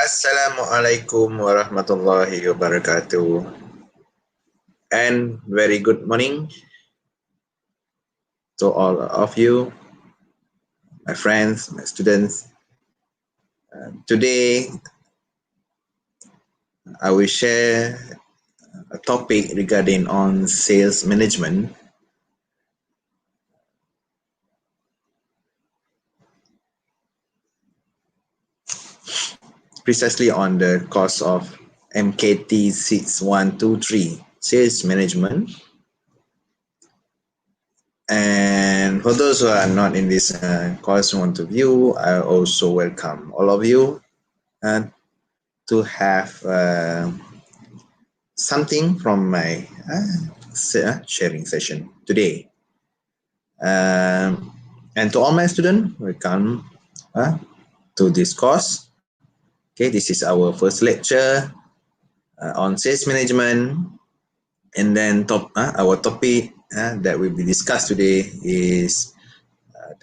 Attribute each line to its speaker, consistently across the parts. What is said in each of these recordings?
Speaker 1: Assalamualaikum warahmatullahi wabarakatuh, and very good morning to all of you, my friends, my students. Today, I will share a topic regarding on sales management. Precisely on the course of MKT 6123 Sales Management. And for those who are not in this course want to view, I also welcome all of you to have something from my sharing session today. And to all my students, welcome to this course. Okay, this is our first lecture on sales management, and then our topic that will be discussed today is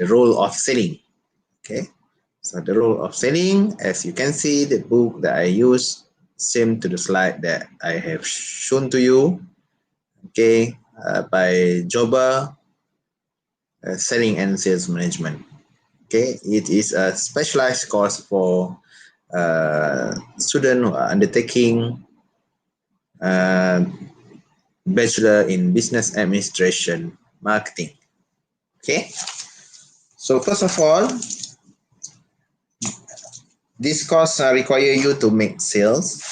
Speaker 1: the role of selling. Okay, so the role of selling, as you can see, the book that I use same to the slide that I have shown to you. Okay, by Joba, Selling and Sales Management. Okay, it is a specialized course for students who are undertaking Bachelor in Business Administration Marketing. Okay, so first of all, this course require you to make sales.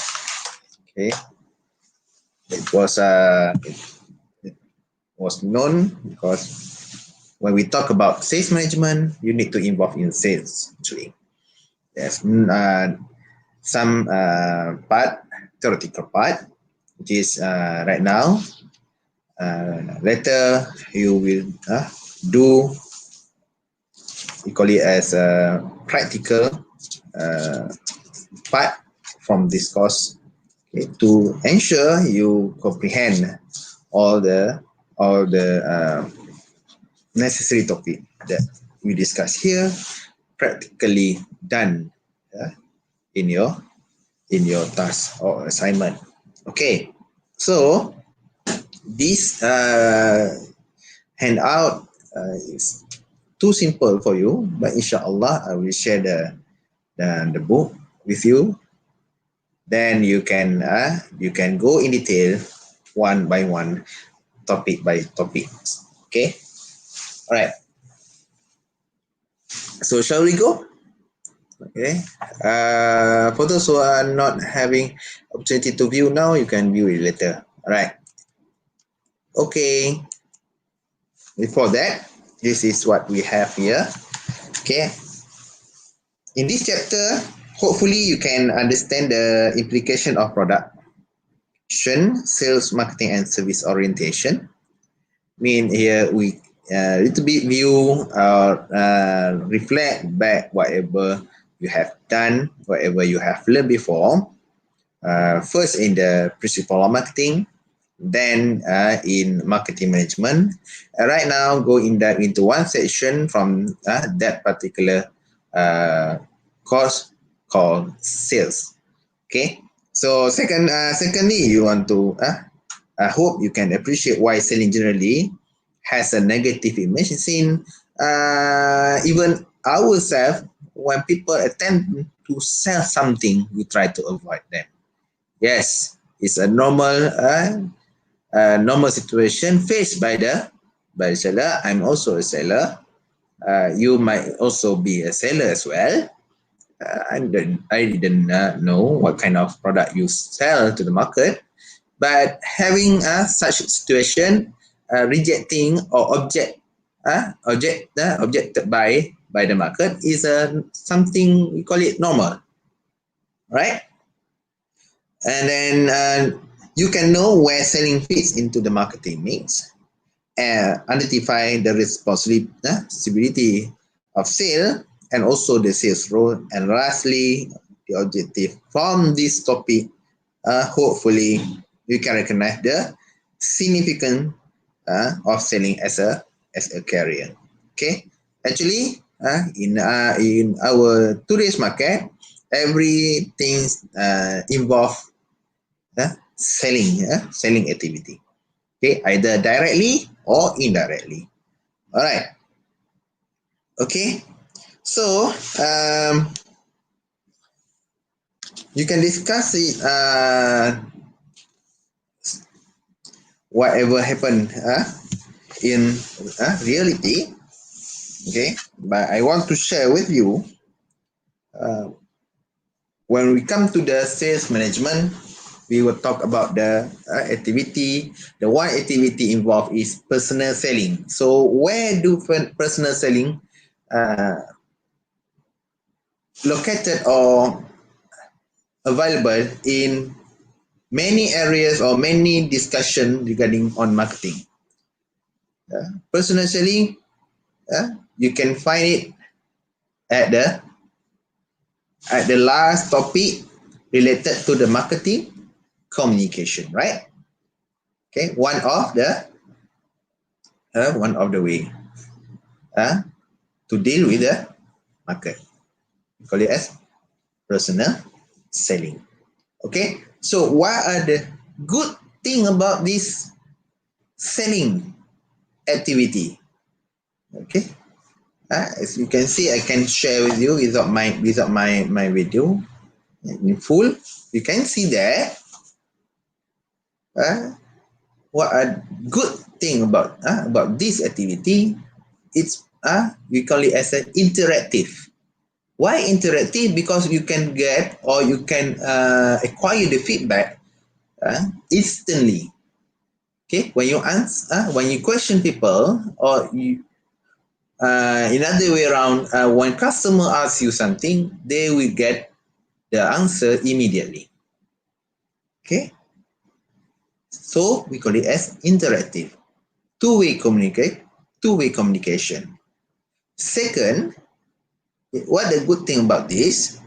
Speaker 1: Okay, it was known because when we talk about sales management, you need to involve in sales. Actually, there's some theoretical part, which is right now. Later you will do, we call it as a practical part from this course, okay, to ensure you comprehend all the necessary topic that we discuss here practically done in your task or assignment. Okay, so this handout is too simple for you, but inshallah I will share the book with you. Then you can go in detail one by one, topic by topic. Okay, all right. So shall we go? Okay. For those who are not having opportunity to view now, you can view it later. All right. Okay. Before that, this is what we have here. Okay. In this chapter, hopefully you can understand the implication of production, sales, marketing, and service orientation. Here we little bit view or reflect back whatever you have done, whatever you have learned before. First in the principle of marketing, then in marketing management. Right now, go in depth into one section from that particular course called sales. Okay. So secondly, you want to I hope you can appreciate why selling generally has a negative image seen even ourselves when people attempt to sell something, we try to avoid them. Yes, it's a normal situation faced by the seller. I'm also a seller. You might also be a seller as well. I didn't know what kind of product you sell to the market, but having such situation, rejecting or objected by the market is something we call it normal, right? And then you can know where selling fits into the marketing mix, identify the responsibility of sale and also the sales role, and lastly the objective from this topic. Hopefully you can recognize the significance of selling as a career. Okay, actually in our today's market, everything involve selling activity. Okay, either directly or indirectly. All right. Okay. So you can discuss it. Whatever happened in reality. Okay, but I want to share with you uh, when we come to the sales management, we will talk about the activity. The one activity involved is personal selling. So where do personal selling located or available in many areas or many discussion regarding on marketing? Personal selling, you can find it at the last topic related to the marketing communication, right? Okay, one of the way to deal with the market. We call it as personal selling. Okay, so what are the good thing about this selling activity? Okay, as you can see, I can share with you without my video in full. You can see there what a good thing about this activity. It's we call it as an interactive. Why interactive? Because you can get or you can acquire the feedback instantly. Okay, when you answer, when you question people, or you, in other way around, when customer asks you something, they will get the answer immediately. Okay, so we call it as interactive, two-way communication. Second, what the good thing about this?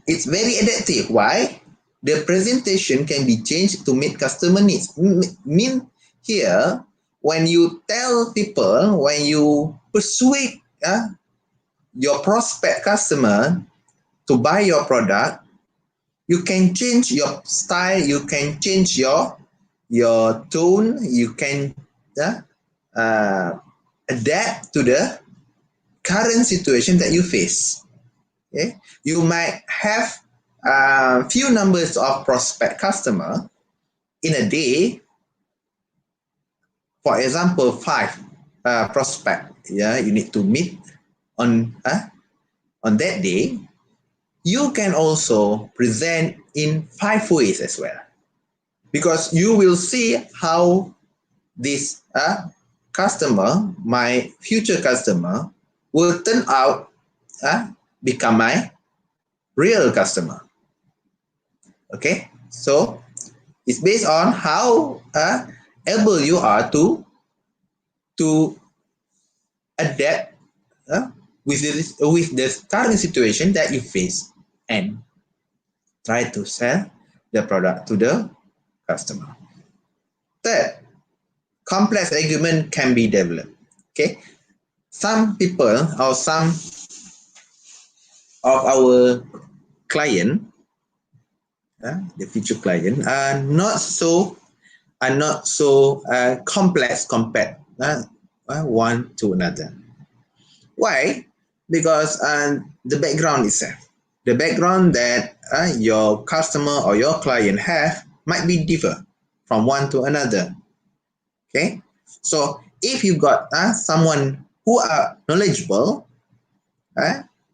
Speaker 1: It's very adaptive. Why? The presentation can be changed to meet customer needs. Mean here, when you tell people, when you persuade your prospect customer to buy your product, you can change your style, you can change your tone, you can adapt to the current situation that you face. Okay, you might have few numbers of prospect customer in a day. For example, 5 prospect. Yeah, you need to meet on that day. You can also present in 5 ways as well, because you will see how this customer, my future customer, will turn out become my real customer. Okay, so it's based on how able you are to adapt with the current situation that you face and try to sell the product to the customer. Third, complex argument can be developed. Okay, some people or some of our client, the future client, are not so complex compared one to another. Why? Because the background itself, the background that your customer or your client have might be different from one to another. Okay, so if you got someone who are knowledgeable,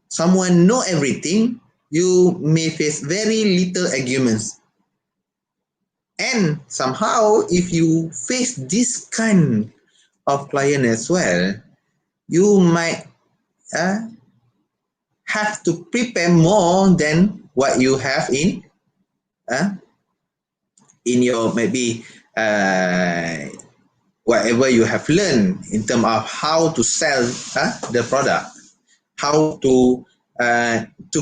Speaker 1: someone know everything, you may face very little arguments. And somehow, if you face this kind of client as well, you might have to prepare more than what you have in your maybe whatever you have learned in terms of how to sell the product, how to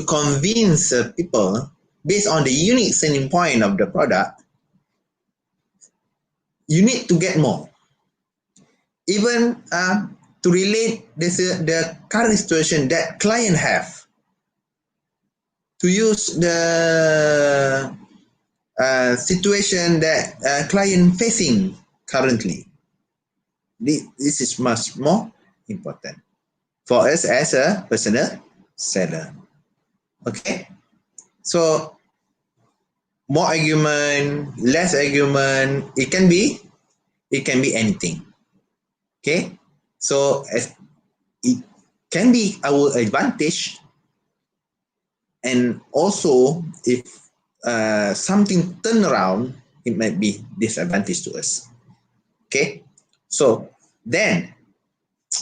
Speaker 1: convince people based on the unique selling point of the product. You need to get more. Even to relate the current situation that client have, to use the situation that client facing currently. This is much more important for us as a personal seller. Okay, so more argument, less argument, it can be anything. Okay, so as it can be our advantage, and also if something turn around, it might be disadvantage to us. Okay, so then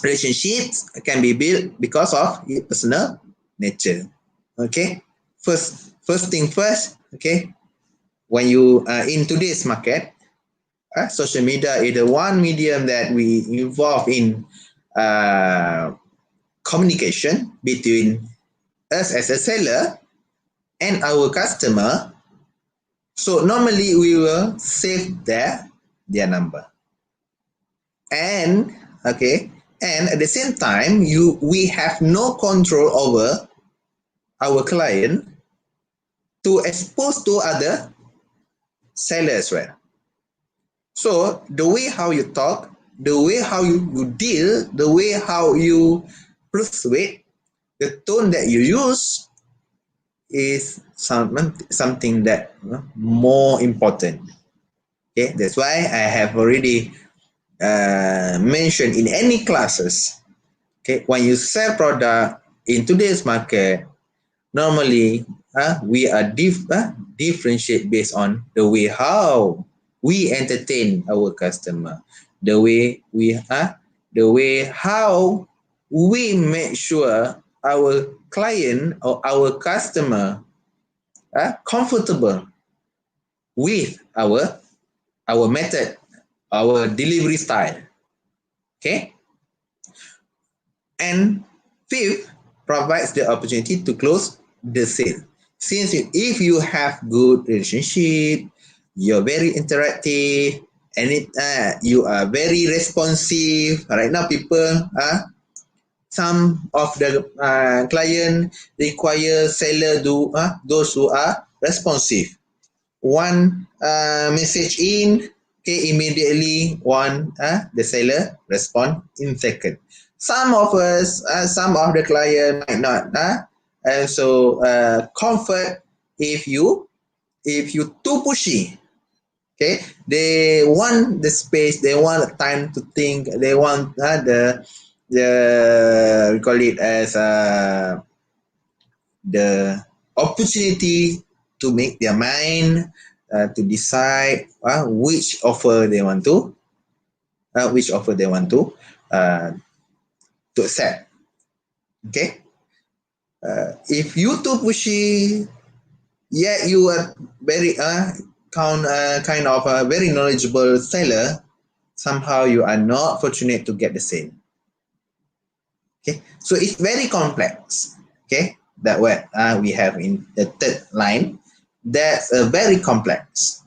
Speaker 1: relationships can be built because of your personal nature. Okay, first thing first. Okay, when you in today's market, social media is the one medium that we involve in communication between us as a seller and our customer. So normally we will save their number, and okay, and at the same time we have no control over our client to expose to other sellers as well. So the way how you talk, the way how you deal, the way how you persuade, the tone that you use is something that more important. Okay, that's why I have already mentioned in any classes. Okay, when you sell product in today's market, normally we are differentiate based on the way how we entertain our customer, the way how we make sure our client or our customer comfortable with our method, our delivery style. Okay, and fifth, provides the opportunity to close the sale. Since if you have good relationship, you're very interactive, and you are very responsive. Right now, people some of the client require seller those who are responsive. One message in, okay, immediately the seller respond in second. Some of us, some of the client might not also comfort if you too pushy. Okay, they want the space, they want time to think, they want the we call it as the opportunity to make their mind to decide which offer they want to accept. Okay, if you too pushy, yet you are very kind of a very knowledgeable seller, somehow you are not fortunate to get the same. Okay, so it's very complex. Okay, that what we have in the third line. That's very complex.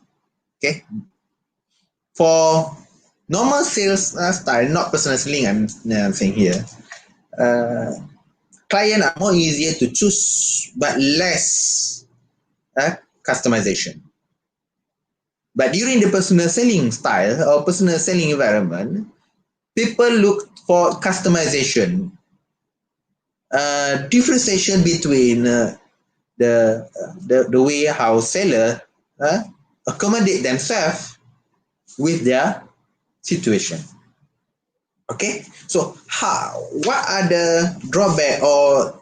Speaker 1: Okay, for normal sales style, not personal selling, I'm saying here, client are more easier to choose but less customization. But during the personal selling style or personal selling environment, people look for customization, differentiation between the way how seller accommodate themselves with their situation. Okay, so what are the drawback or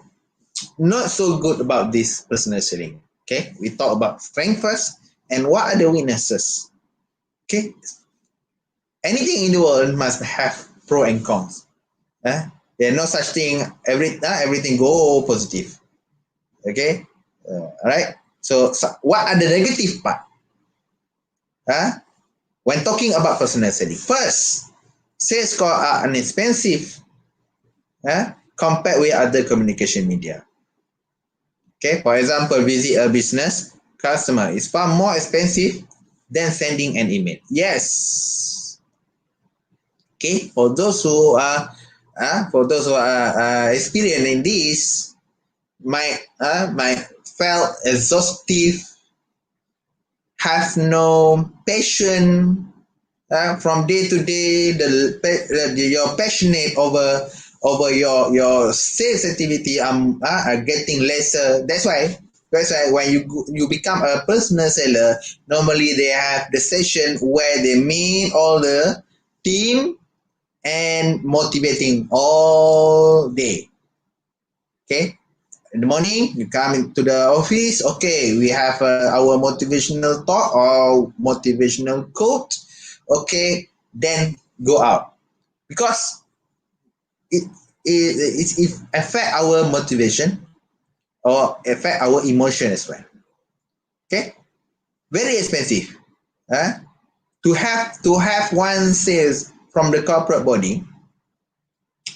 Speaker 1: not so good about this personal selling? Okay, we talk about strength first, and what are the weaknesses? Okay, anything in the world must have pro and cons. There are no such thing. Everything go positive. Okay, all right. So what are the negative part? When talking about personal selling, first, sales calls are inexpensive compared with other communication media. Okay, for example, visit a business customer is far more expensive than sending an email. Yes. Okay, for those who are experiencing this, my felt exhaustive, have no passion from day to day. You're passionate over your sales activity are getting lesser. That's why when you become a personal seller, normally they have the session where they meet all the team and motivating all day. Okay, in the morning you come into the office. Okay, we have our motivational talk or motivational quote. Okay, then go out, because it affect our motivation or affect our emotion as well. Okay, very expensive to have one sales from the corporate body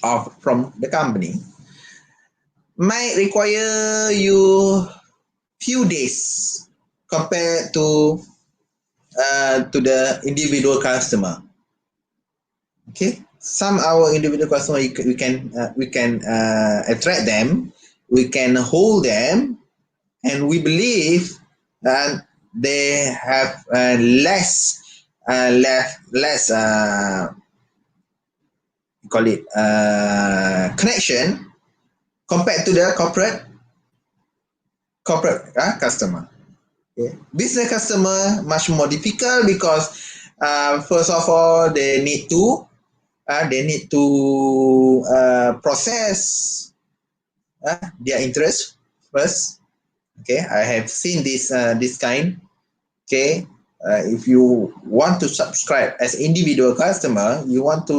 Speaker 1: or from the company might require you few days compared to the individual customer. Okay, some our individual customer we can attract them, we can hold them, and we believe that they have less call it connection compared to the corporate customer. Okay. Business customer much more difficult because first of all they need to process their interest first. Okay, I have seen this kind. Okay, if you want to subscribe as individual customer, you want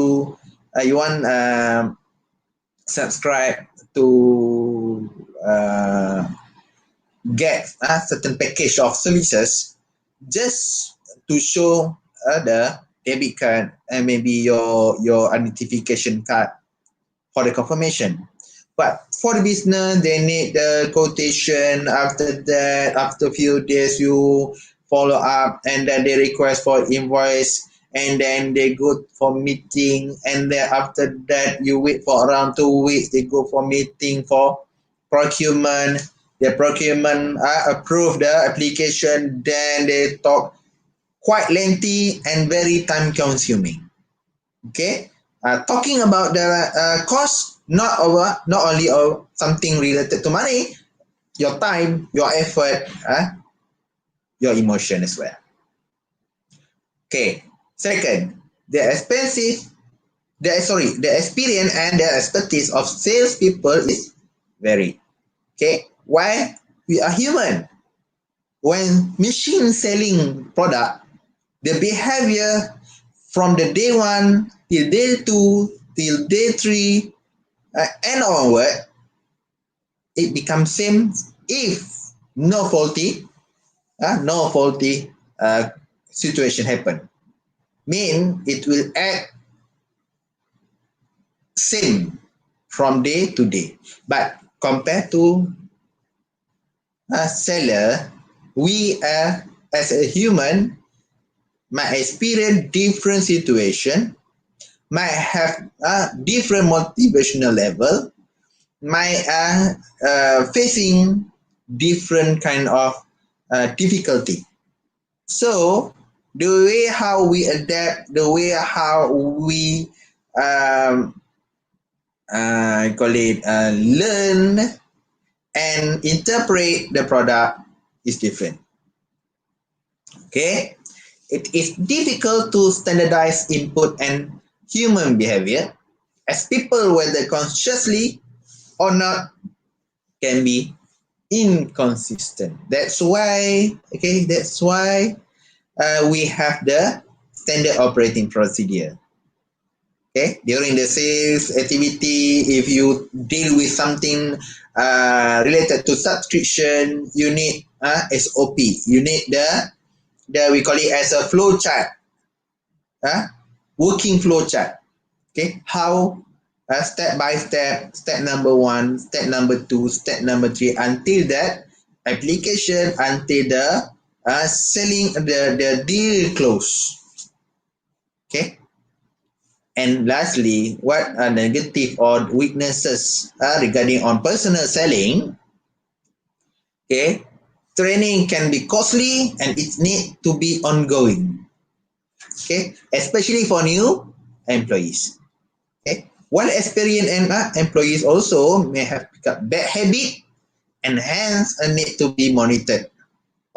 Speaker 1: subscribe to get a certain package of services just to show the debit card and maybe your identification card for the confirmation. But for the business, they need the quotation. After that, after a few days, you follow up, and then they request for invoice, and then they go for meeting, and then after that, you wait for around 2 weeks. They go for meeting for procurement. The procurement approve the application. Then they talk quite lengthy and very time consuming. Okay, talking about the cost, not only of something related to money, your time, your effort, your emotion as well. Okay, second, the experience and the expertise of salespeople is varied. Okay, why? We are human. When machine selling product, the behavior from the day 1 till day 2 till day 3 and onward, it becomes same if no faulty situation happen. Mean it will act same from day to day. But compared to a seller, we as a human, might experience different situation, might have a different motivational level, might facing different kind of difficulty. So the way how we adapt, the way how we um, learn and interpret the product is different. Okay, it is difficult to standardize input and human behavior, as people, whether consciously or not, can be inconsistent. That's why, we have the standard operating procedure. Okay, during the sales activity, if you deal with something related to subscription, you need SOP. You need the we call it as a flow chart, working flow chart. Okay, how step by step, step number one, step number two, step number three, until that application, until the selling, the deal close. Okay, and lastly, what are negative or weaknesses regarding on personal selling? Okay, training can be costly and it need to be ongoing. Okay, especially for new employees. Okay, while experienced employees also may have picked up bad habit and hence need to be monitored.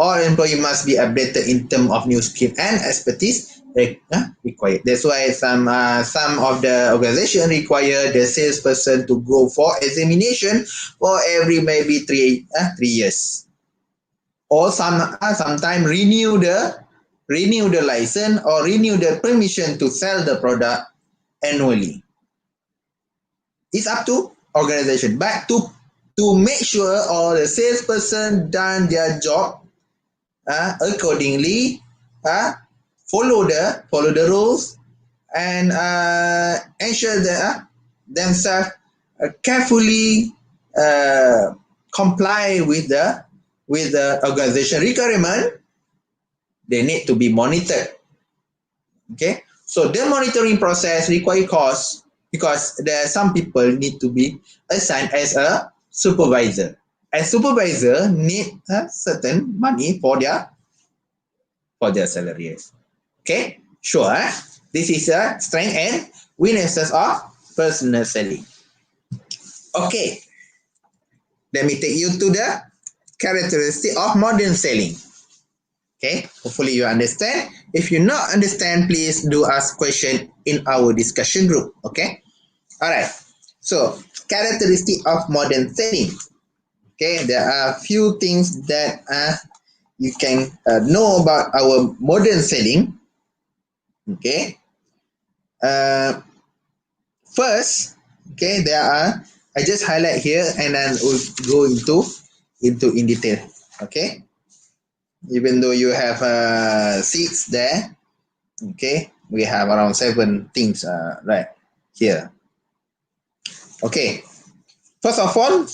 Speaker 1: All employee must be updated in terms of new skill and expertise required. That's why some of the organization require the salesperson to go for examination for every maybe 3 years, or sometime renew the license or renew the permission to sell the product annually. It's up to organization, but to make sure all the salesperson done their job accordingly, follow the rules, and ensure that themselves carefully comply with the organization requirement. They need to be monitored. Okay, so the monitoring process require cost, because there are some people need to be assigned as a supervisor. A supervisor need a certain money for their salaries. Okay, sure. This is a strength and weaknesses of personal selling. Okay, let me take you to the characteristic of modern selling. Okay, hopefully you understand. If you not understand, please do ask question in our discussion group. Okay, all right. So characteristic of modern selling. Okay, there are a few things that you can know about our modern selling. Okay, uh, first, okay, there are, I just highlight here and then we'll go into in detail. Okay, even though you have six there, okay, we have around seven things right here. Okay, first of all,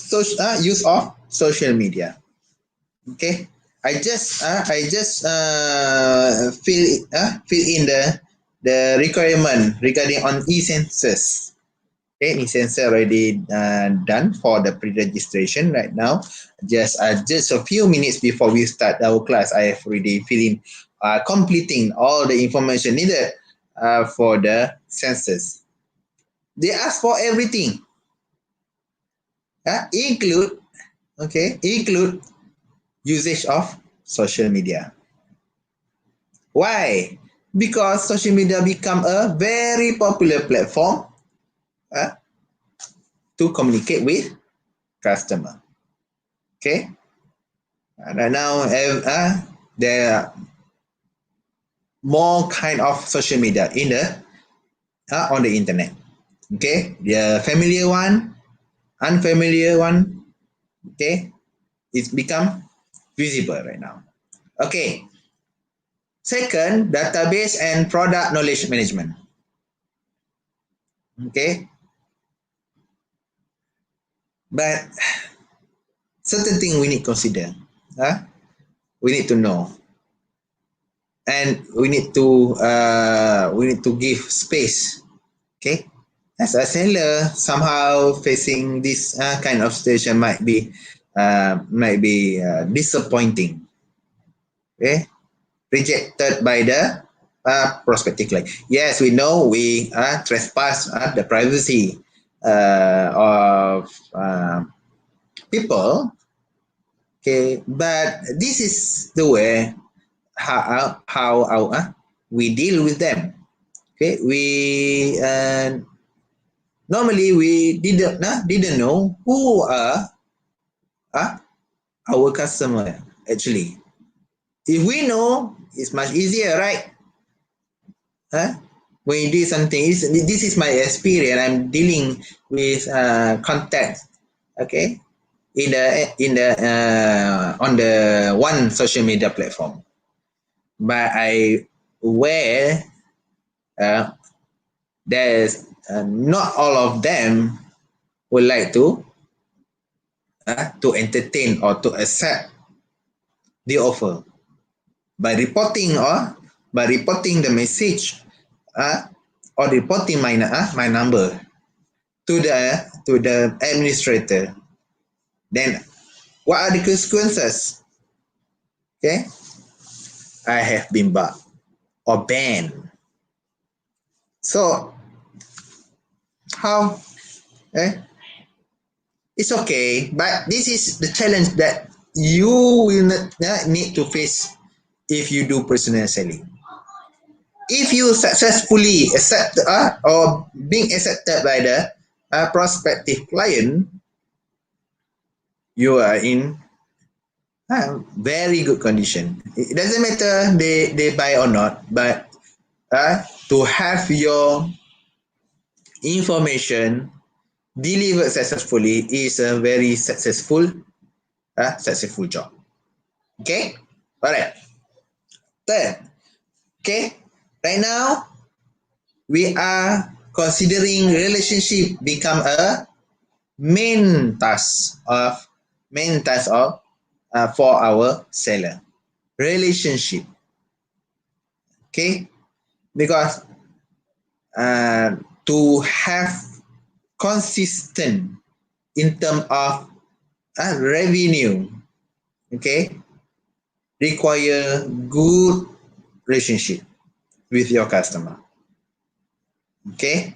Speaker 1: use of social media. Okay, I just fill in the requirement regarding on e-census. Okay, e-census already done for the pre-registration right now. Just a few minutes before we start our class, I have already filling completing all the information needed for the census. They ask for everything, include usage of social media. Why? Because social media become a very popular platform uh, to communicate with customer. Okay. Right now, there are more kind of social media in the on the internet. Okay, the familiar one, unfamiliar one. Okay, it's become visible right now. Okay. Second, database and product knowledge management. Okay, but certain thing we need to consider. We need to know. and we need to give space. Okay, as a seller, somehow facing this kind of situation might be disappointing. Okay, rejected by the prospective client. Yes, we know we trespass the privacy of people. Okay, but this is the way how we deal with them. Okay, we normally we didn't know who are uh, our customer actually. If we know, it's much easier, right? Huh? When you do something, this is my experience. I'm dealing with contacts. Okay, in the on the one social media platform, but I where uh, there's not all of them would like to entertain or to accept the offer by reporting the message uh, or reporting my number to the administrator. Then what are the consequences? Okay, I have been blocked or banned. So how? Eh? It's okay, but this is the challenge that you will not need to face if you do personal selling. If you successfully accept or being accepted by the prospective client, you are in very good condition. It doesn't matter they buy or not, but to have your information delivered successfully is a very successful job. Okay, all right. Third, okay, right now we are considering relationship become a main task of for our seller. Relationship, okay, because to have consistent in terms of revenue, okay, require good relationship with your customer. Okay,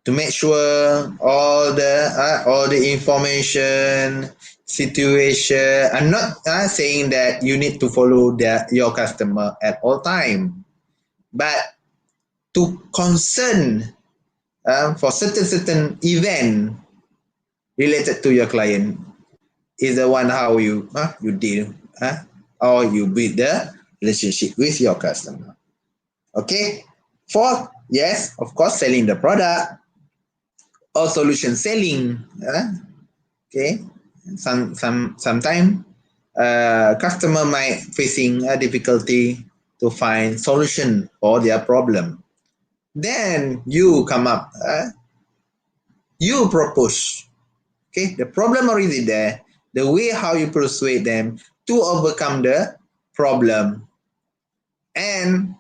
Speaker 1: to make sure all the information situation. I'm not saying that you need to follow your customer at all time, but to concern for certain event related to your client is the one how you deal or you build the relationship with your customer. Okay, fourth, yes, of course, selling the product or solution selling. Okay, sometime customer might facing a difficulty to find solution for their problem. Then you come up, you propose. Okay, the problem already there. The way how you persuade them to overcome the problem, and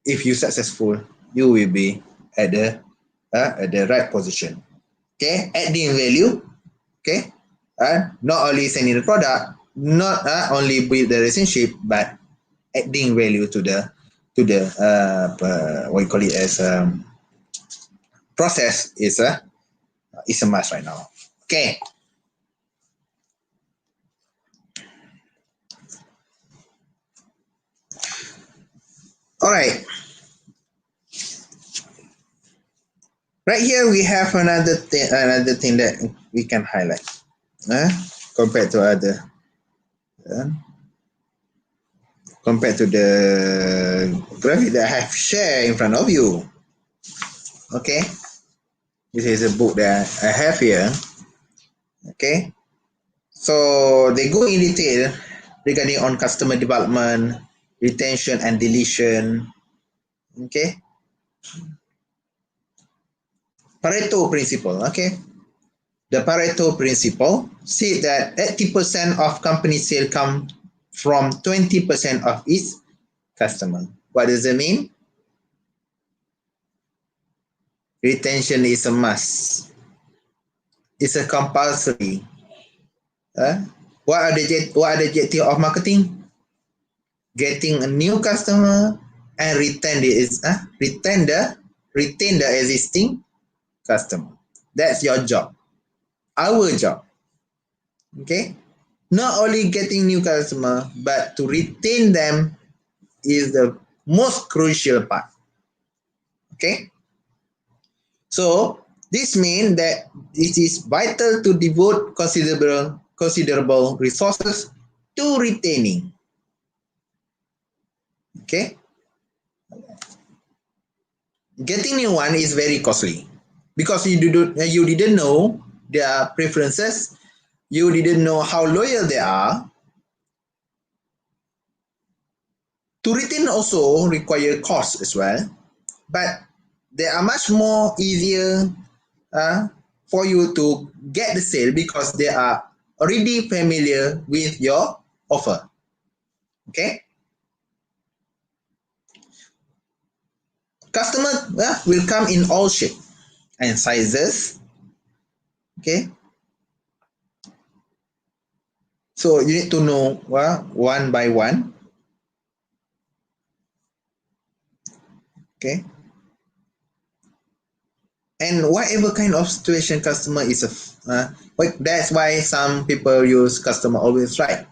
Speaker 1: if you successful, you will be at the right position. Okay, adding value. Okay, not only selling the product, not only build the relationship, but adding value to the what you call it as process is a must right now. Okay. All right. Right here we have another thing that we can highlight uh, compared to other uh, compared to the graphic that I have shared in front of you. Okay, this is a book that I have here. Okay, so they go in detail regarding on customer development, retention, and deletion. Okay, Pareto Principle. Okay, the Pareto Principle said that 80% of company sales come from 20% of its customer. What does it mean? Retention is a must. It's a compulsory. What are the objective of marketing? Getting a new customer and retain the existing customer. That's your job. Our job. Okay? Not only getting new customer, but to retain them is the most crucial part. Okay? So this means that it is vital to devote considerable resources to retaining. Okay? Getting new one is very costly because you didn't know their preferences, you didn't know how loyal they are. To retain also require cost as well, but they are much more easier for you to get the sale because they are already familiar with your offer. Okay? Customers will come in all shapes and sizes. Okay? So you need to know one by one. Okay? And whatever kind of situation customer is, that's why some people use customer always right.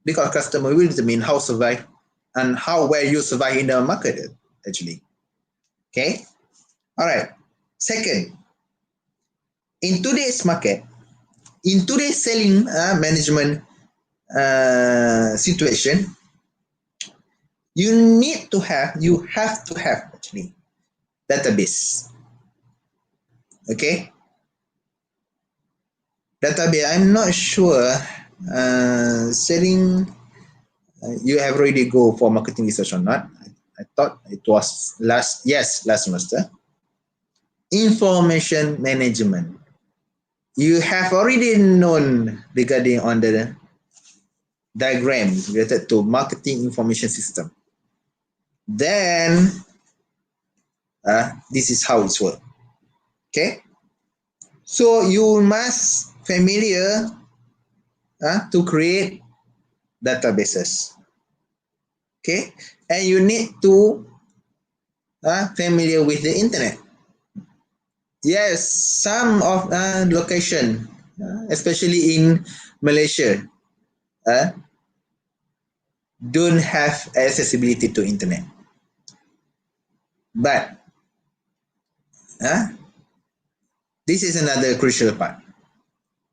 Speaker 1: Because customer will determine how survive and how well you survive in the market actually. Okay? Alright. Second, in today's market, in today's selling management situation, you have to have actually database. Okay? Database, I'm not sure selling you have already go for marketing research or not. I thought it was last semester. Information management. You have already known regarding on the diagram related to marketing information system. Then this is how it's work. Okay? So you must familiar to create databases. Okay? And you need to familiar with the internet. Yes, some of location, especially in Malaysia, don't have accessibility to internet. But this is another crucial part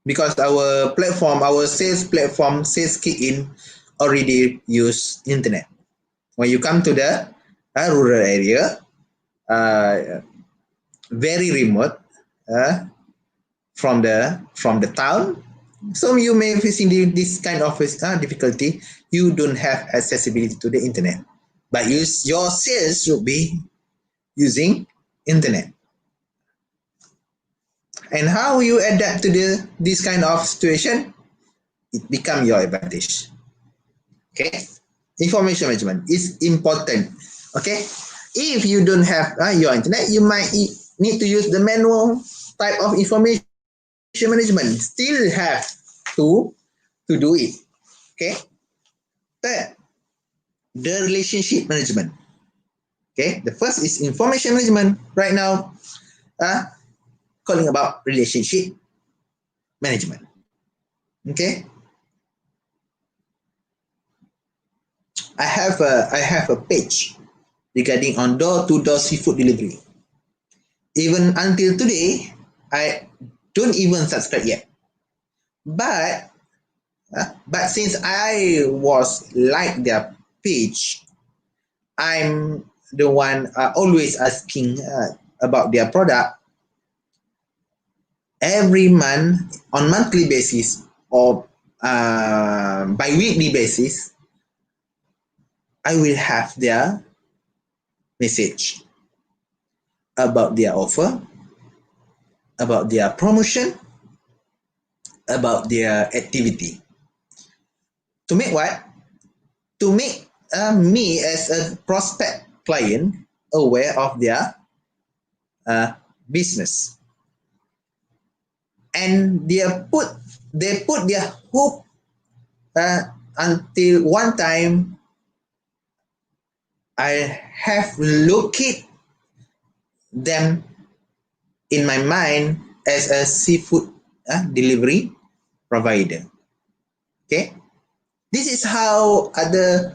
Speaker 1: because our platform, our sales platform, sales kick-in already use internet. When you come to the rural area, very remote from the town, so you may facing this kind of difficulty. You don't have accessibility to the internet, but your sales should be using internet. And how you adapt to this kind of situation, it become your advantage. Okay, information management is important. Okay, if you don't have your internet, you might need to use the manual type of information management. Still have to do it. Okay. Third, the relationship management. Okay, the first is information management. Right now, calling about relationship management. Okay, I have a page regarding on door-to-door seafood delivery. Even until today, I don't even subscribe yet. But since I was like their page, I'm the one always asking about their product every month on monthly basis or bi-weekly basis. I will have their message about their offer, about their promotion, about their activity. To make what? to make me as a prospect client aware of their business, and they put their hope until one time I have located them in my mind as a seafood delivery provider. Okay, this is how other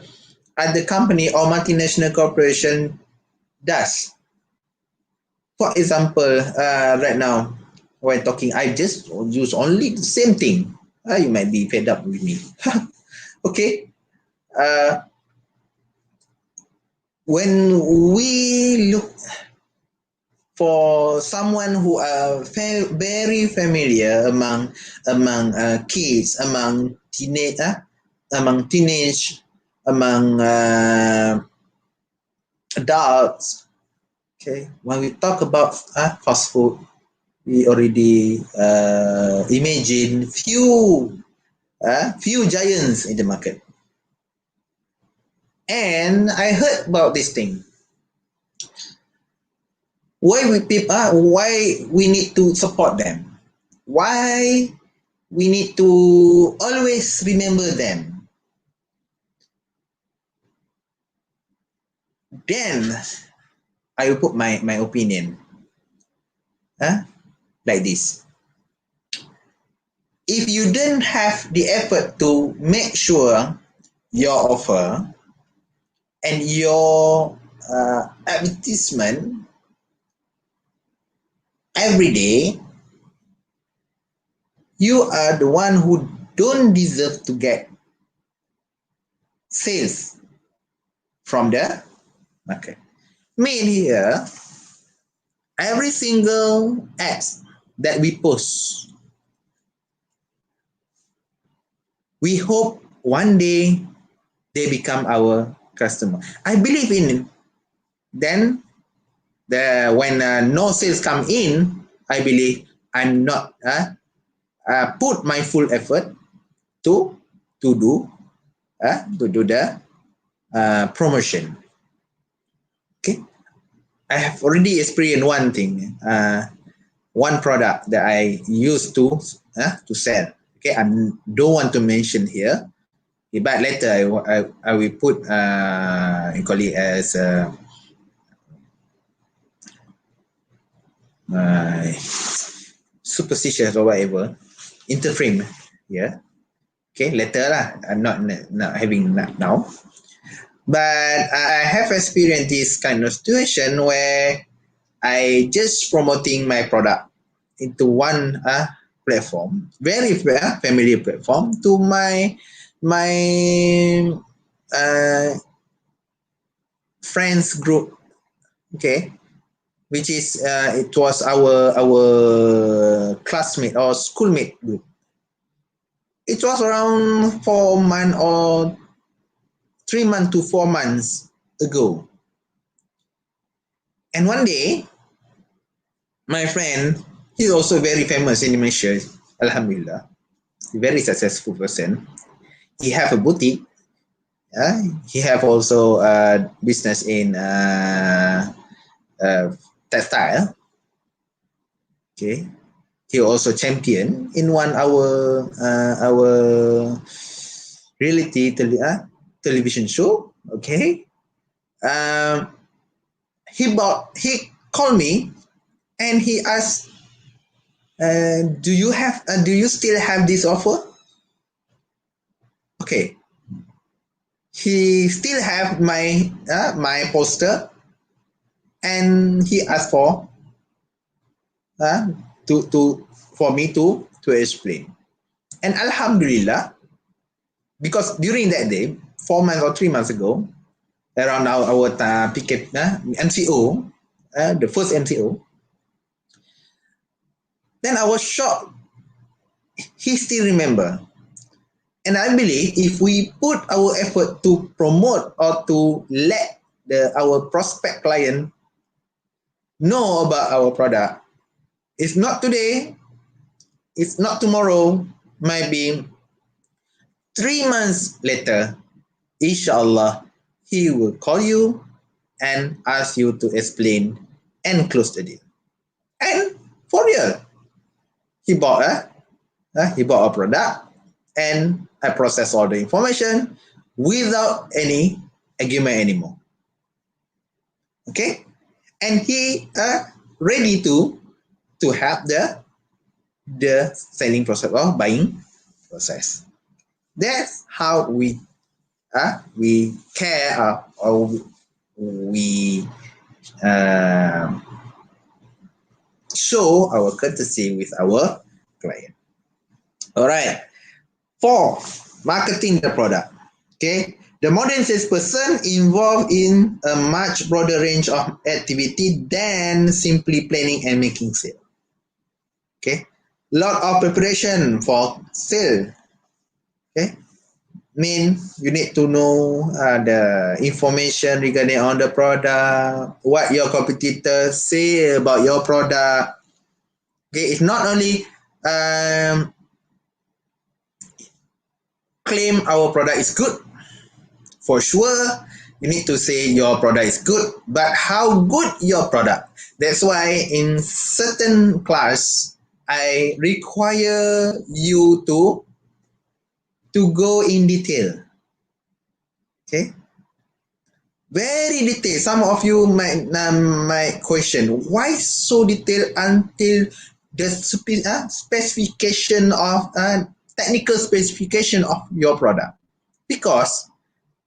Speaker 1: company or multinational corporation does. For example, right now when talking, I just use only the same thing. You might be fed up with me. Okay, when we look for someone who are very familiar among kids, among teenage, among adults. Okay, when we talk about fast food, we already imagine few giants in the market. And I heard about this thing. Why we need to support them? Why we need to always remember them? Then I will put my opinion like this. If you don't have the effort to make sure your offer and your advertisement every day, you are the one who don't deserve to get sales from the market. Mean here, every single ads that we post, we hope one day they become our customer. I believe in it. Then when no sales come in, I believe I'm not put my full effort to do the promotion. Okay, I have already experienced one thing, one product that I used to sell. Okay, I don't want to mention here, okay, but later I will put I call it as superstitious or whatever, interframe. Yeah. Okay, later lah. I'm not having that now. But I have experienced this kind of situation where I just promoting my product into one platform, very familiar platform, to my friends group. Okay, which is it was our classmate or schoolmate group. It was around 4 months or 3 months to 4 months ago. And one day, my friend, he's also very famous in Malaysia, Alhamdulillah, very successful person. He have a boutique. He have also a business in textile. Okay, he also champion in one our reality television show. Okay, he called me and he asked, do you still have this offer? Okay, he still have my poster, and he asked for for me to explain. And Alhamdulillah, because during that day, 4 months or 3 months ago, around our PK MCO, the first MCO, then I was shocked. He still remember. And I believe if we put our effort to promote or to let our prospect client know about our product, it's not today, it's not tomorrow, maybe 3 months later, inshallah, he will call you and ask you to explain and close the deal. And for real, he bought a product, and I process all the information without any argument anymore. Okay, and he ready to help the selling process or buying process. That's how we care or we uh, show our courtesy with our client. All right. 4, marketing the product. Okay. The modern salesperson involved in a much broader range of activity than simply planning and making sale. Okay. Lot of preparation for sale. Okay. You need to know the information regarding on the product, what your competitors say about your product. Okay, it's not only claim our product is good. For sure, you need to say your product is good, but how good your product. That's why in certain class, I require you to go in detail. Okay, very detailed. Some of you might question why so detailed until the specification of technical specification of your product, because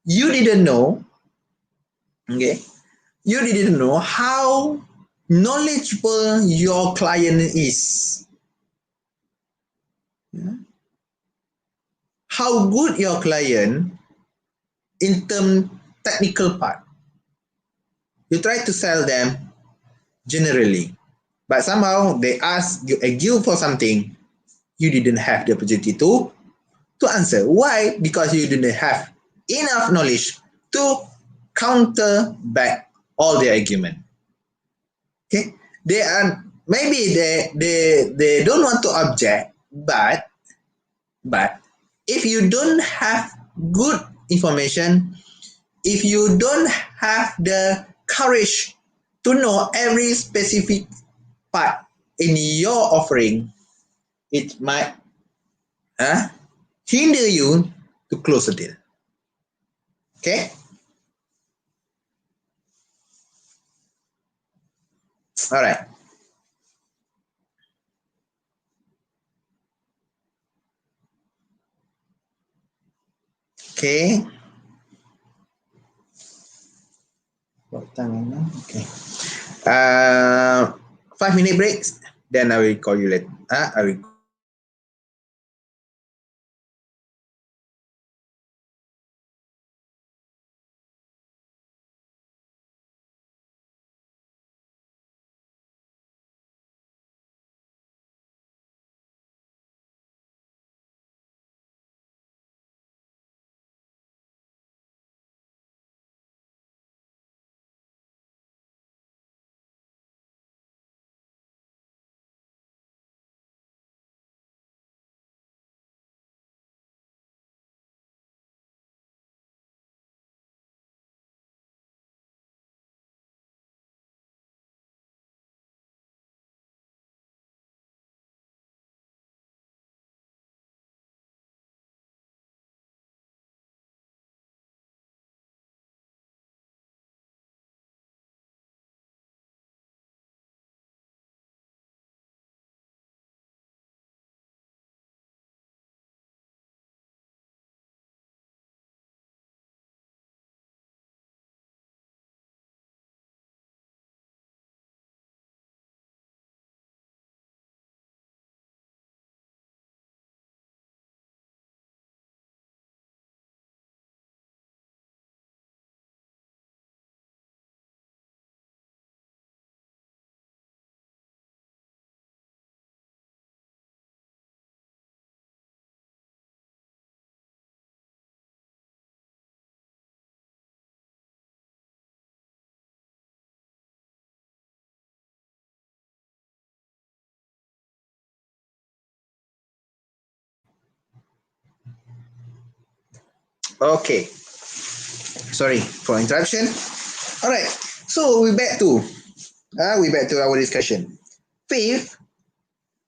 Speaker 1: you didn't know. Okay, you didn't know how knowledgeable your client is, how good your client in term technical part. You try to sell them generally, but somehow they ask you for something you didn't have the opportunity to answer. Why? Because you didn't have enough knowledge to counter back all the argument. Okay, they are maybe they don't want to object, but if you don't have good information, if you don't have the courage to know every specific part in your offering, it might hinder you to close a deal. Okay? All right. Okay. What time now? Okay. 5-minute breaks. Then I will call you later. I will okay. Sorry for interruption. All right. So we back to our discussion. Fifth,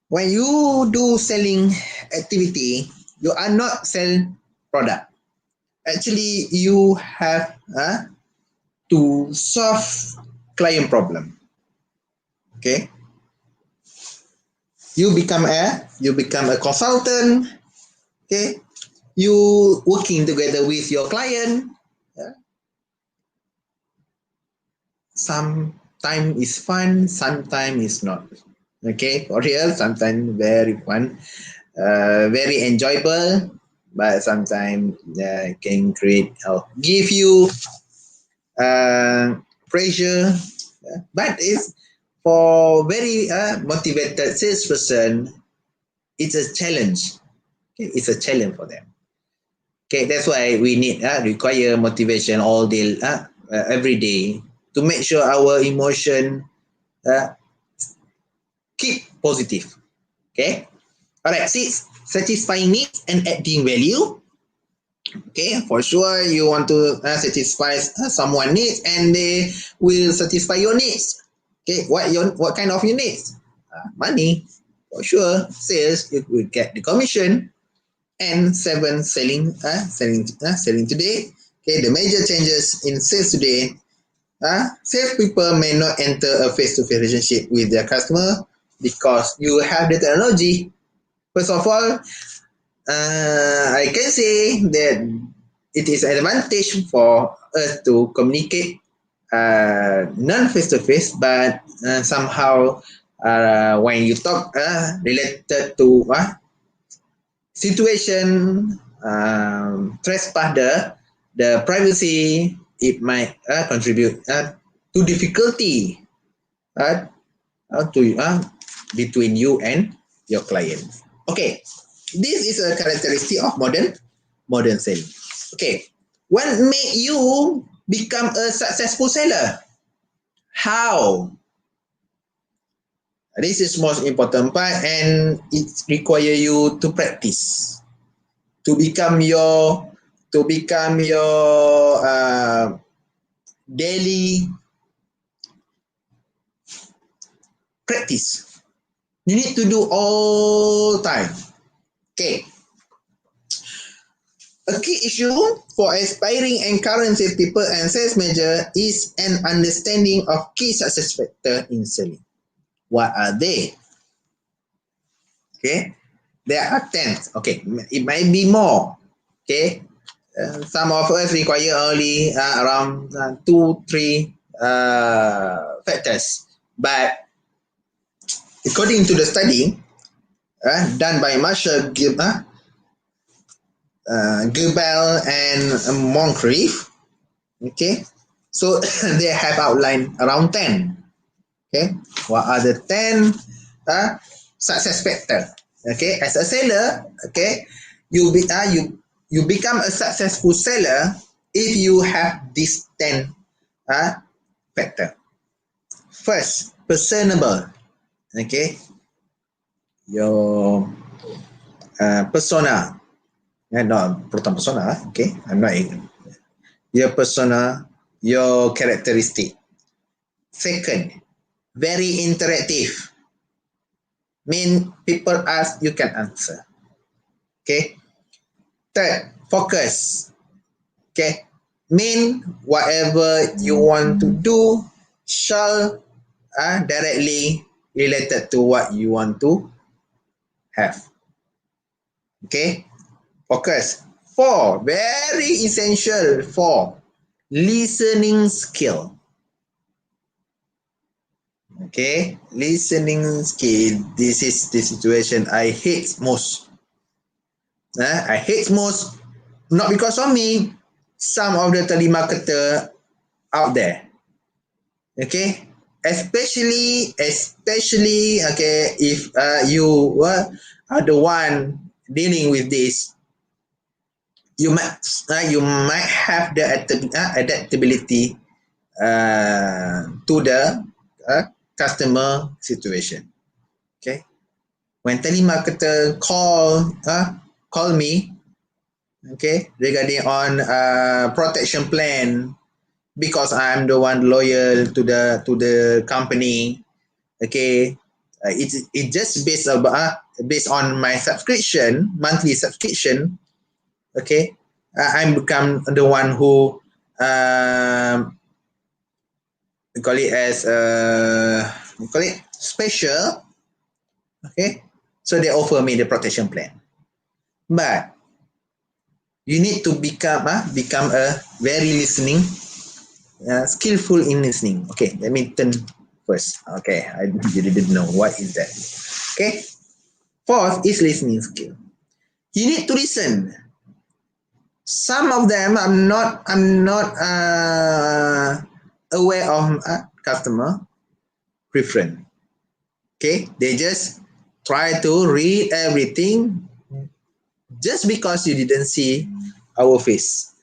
Speaker 1: when you do selling activity, you are not sell product. Actually, you have to solve client problem. Okay. You become a consultant. Okay. You working together with your client. Sometimes is fun, sometimes is not. Okay, for real, sometimes very fun, very enjoyable, but sometimes can create or give you pressure. But it's for very motivated salesperson, it's a challenge. Okay, it's a challenge for them. Okay, that's why we need require motivation all day, every day to make sure our emotion uh, keep positive. Okay. All right. Six, satisfying needs and adding value. Okay. For sure, you want to satisfy someone needs, and they will satisfy your needs. Okay. What kind of your needs? Money. For sure. Sales. You will get the commission. And seven, selling today. Okay. The major changes in sales today. Salespeople may not enter a face-to-face relationship with their customer because you have the technology. First of all, I can say that it is an advantage for us to communicate non face-to-face, but somehow when you talk related to situation trespass the privacy, it might contribute to difficulty uh, to between you and your client. Okay, this is a characteristic of modern selling. Okay, what make you become a successful seller? How? This is most important part, and it require you to practice to become your daily practice. You need to do all time. Okay. A key issue for aspiring and current salespeople and sales manager is an understanding of key success factors in selling. What are they? Okay. There are 10. Okay. It might be more. Okay. Some of us require only around 2-3 factors. But according to the study done by Marshall Gilbert and Moncrief, okay, so they have outlined around 10. Okay, what are the 10 success factor? Okay, as a seller, okay, you become a successful seller if you have these 10 factor. First, personable. Okay, your persona. Not proton persona. Okay, I'm not your persona, your characteristic. Second, very interactive. Mean people ask, you can answer. Okay. Third, focus. Okay. Mean whatever you want to do shall directly related to what you want to have. Okay. Focus. 4, very essential. 4, listening skill. Okay, listening skill. This is the situation I hate most. I hate most, not because of me, some of the telemarketer out there. Okay, especially okay, if you are the one dealing with this, you might have the adaptability to the customer situation. Okay, when telemarketer call me, okay, regarding on protection plan, because I'm the one loyal to the company. Okay, it just based on my subscription, monthly subscription. Okay, I'm become the one who we call it as we call it special. Okay, so they offer me the protection plan, but you need to become a very listening, skillful in listening. Okay, let me turn first. Okay, I didn't know what is that. Okay, fourth is listening skill. You need to listen. Some of them I'm not aware of customer preference. Okay, they just try to read everything just because you didn't see our face.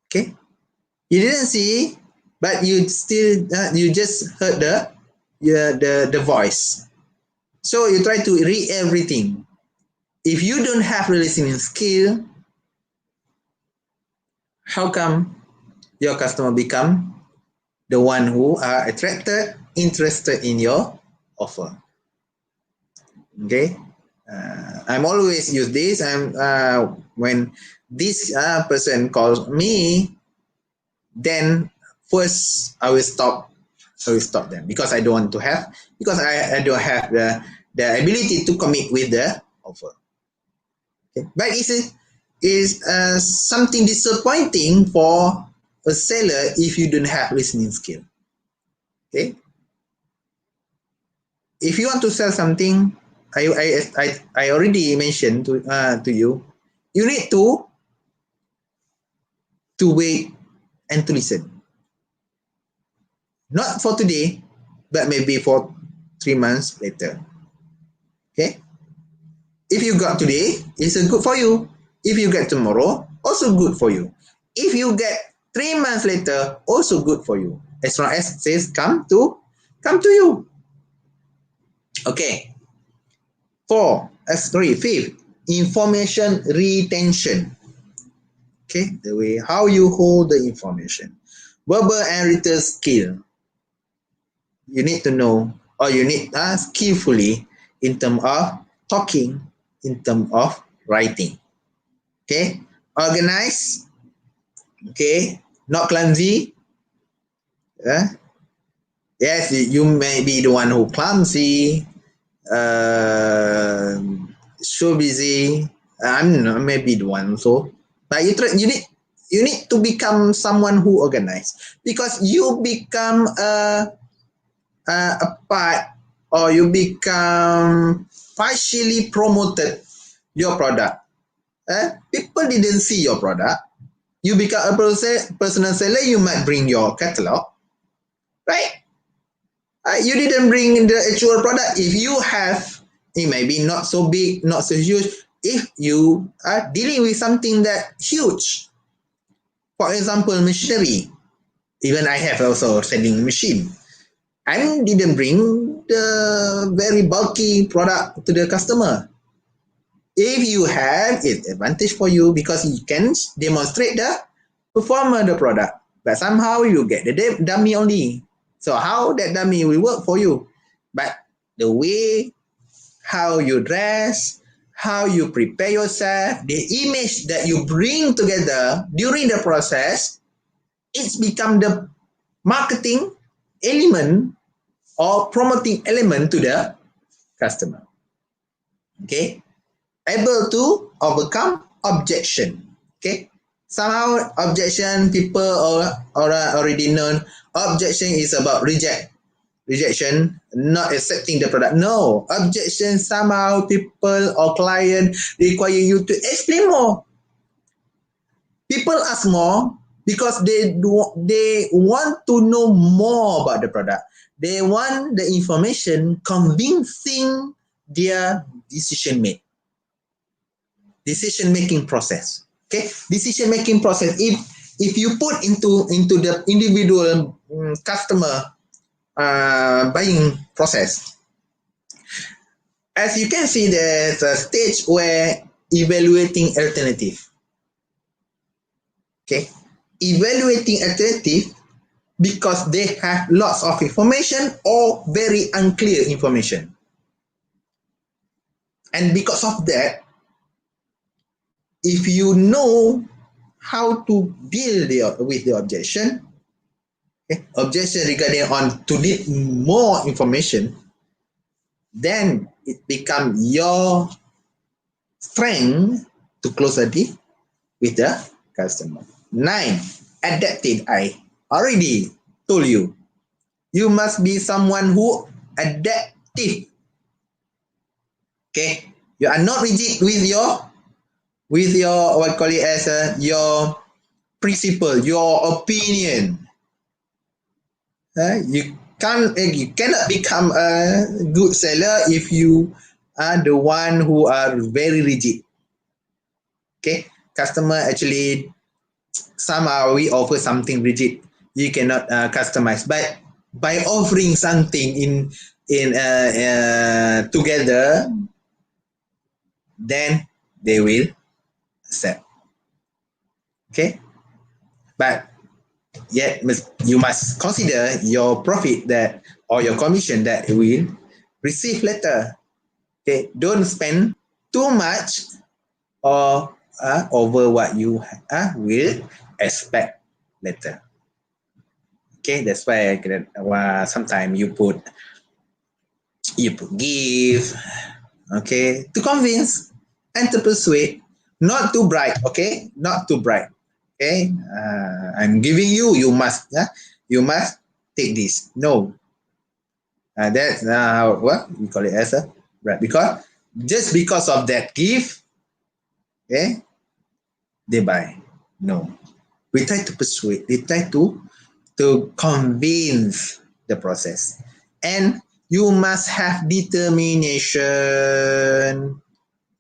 Speaker 1: Okay, you didn't see, but you still you just heard the voice. So you try to read everything. If you don't have the listening skill, how come your customer become the one who are attracted, interested in your offer? Okay, I'm always use this. When this person calls me, then first I will stop them because I don't want to have, because I don't have the ability to commit with the offer. Okay. But is something disappointing for a seller if you don't have listening skill. Okay, if you want to sell something, I already mentioned to you, you need to wait and to listen. Not for today, but maybe for 3 months later. Okay, if you got today, it's a good for you. If you get tomorrow, also good for you. If you get 3 months later, also good for you. As long as sales come to you. Okay. Fifth, information retention. Okay, the way how you hold the information. Verbal and written skill. You need to know, or you need skillfully in terms of talking, in terms of writing. Okay, organize. Okay, not clumsy. Uh, yes, you may be the one who clumsy, uh, so busy. I'm not, maybe the one also, but you need to become someone who organize, because you become a part, or you become partially promoted your product. People didn't see your product. You become a personal seller. You might bring your catalog, right? You didn't bring the actual product. If you have, it may be not so big, not so huge. If you are dealing with something that huge, for example, machinery, even I have also selling machine. I didn't bring the very bulky product to the customer. If you have, it's advantage for you because you can demonstrate the performance of the product. But somehow you get the dummy only. So how that dummy will work for you? But the way how you dress, how you prepare yourself, the image that you bring together during the process, it's become the marketing element or promoting element to the customer. Okay, able to overcome objection. Okay, somehow objection people or already known. Objection is about rejection, not accepting the product. No, objection somehow people or client require you to explain more. People ask more because they want to know more about the product. They want the information convincing their decision making process. Okay, decision making process. If you put into the individual customer buying process, as you can see, there's a stage where evaluating alternative. Okay, evaluating alternative because they have lots of information or very unclear information. And because of that, if you know how to deal with the objection, okay, objection regarding on to need more information, then it become your strength to close a deal with the customer. 9, adapted. I already told you, you must be someone who adaptive. Okay, you are not rigid with your what call it as your principle, your opinion. You cannot become a good seller if you are the one who are very rigid. Okay, customer actually somehow we offer something rigid. You cannot customize, but by offering something in together, then they will accept. Okay, but yet you must consider your profit that or your commission that you will receive later. Okay, don't spend too much or over what you will expect later. Okay, that's why sometimes you put give, okay, to convince and to persuade, not to bribe. Okay, not to bribe. Okay, I'm giving you. You must take this. No, that's what we call it as a bribe. Because just because of that gift, okay, they buy. No, we try to persuade. We try to convince the process, and you must have determination.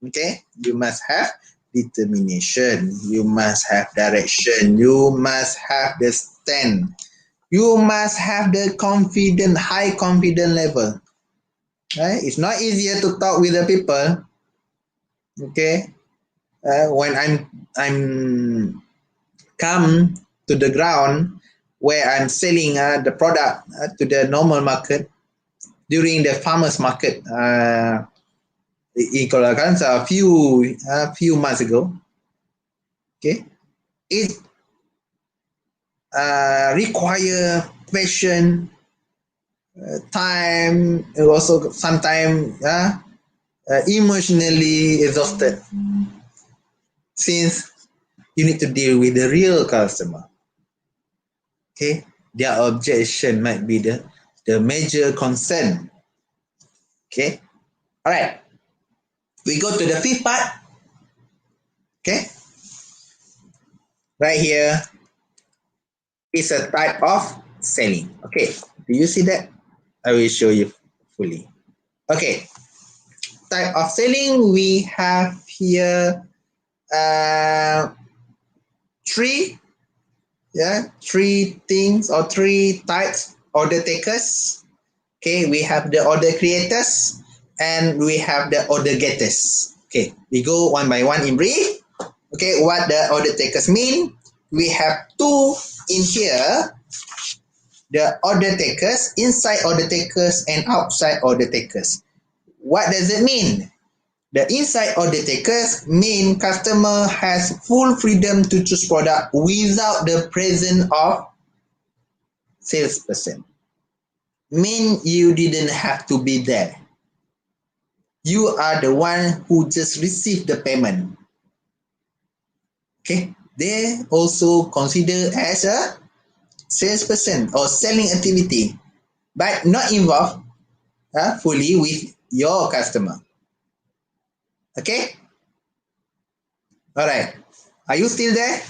Speaker 1: Okay, you must have determination, you must have direction, you must have the stand, you must have the high confident level. Right? It's not easier to talk with the people. Okay, when I'm come to the ground where I'm selling the product to the normal market during the farmers market in Kolkata a few months ago. Okay, it require passion, time, and also sometimes emotionally exhausted since you need to deal with the real customer. Okay, their objection might be the major concern. Okay, all right. We go to the fifth part. Okay, right here is a type of selling. Okay, do you see that? I will show you fully. Okay, type of selling we have here three things or three types order takers. Okay, we have the order creators and we have the order getters. Okay, we go one by one in brief. Okay, what the order takers mean? We have two in here, the order takers, inside order takers and outside order takers. What does it mean? The inside order takers mean customer has full freedom to choose product without the presence of salesperson. Mean you didn't have to be there. You are the one who just received the payment. Okay, they also consider as a salesperson or selling activity, but not involved fully with your customer. Okay, all right. Are you still there?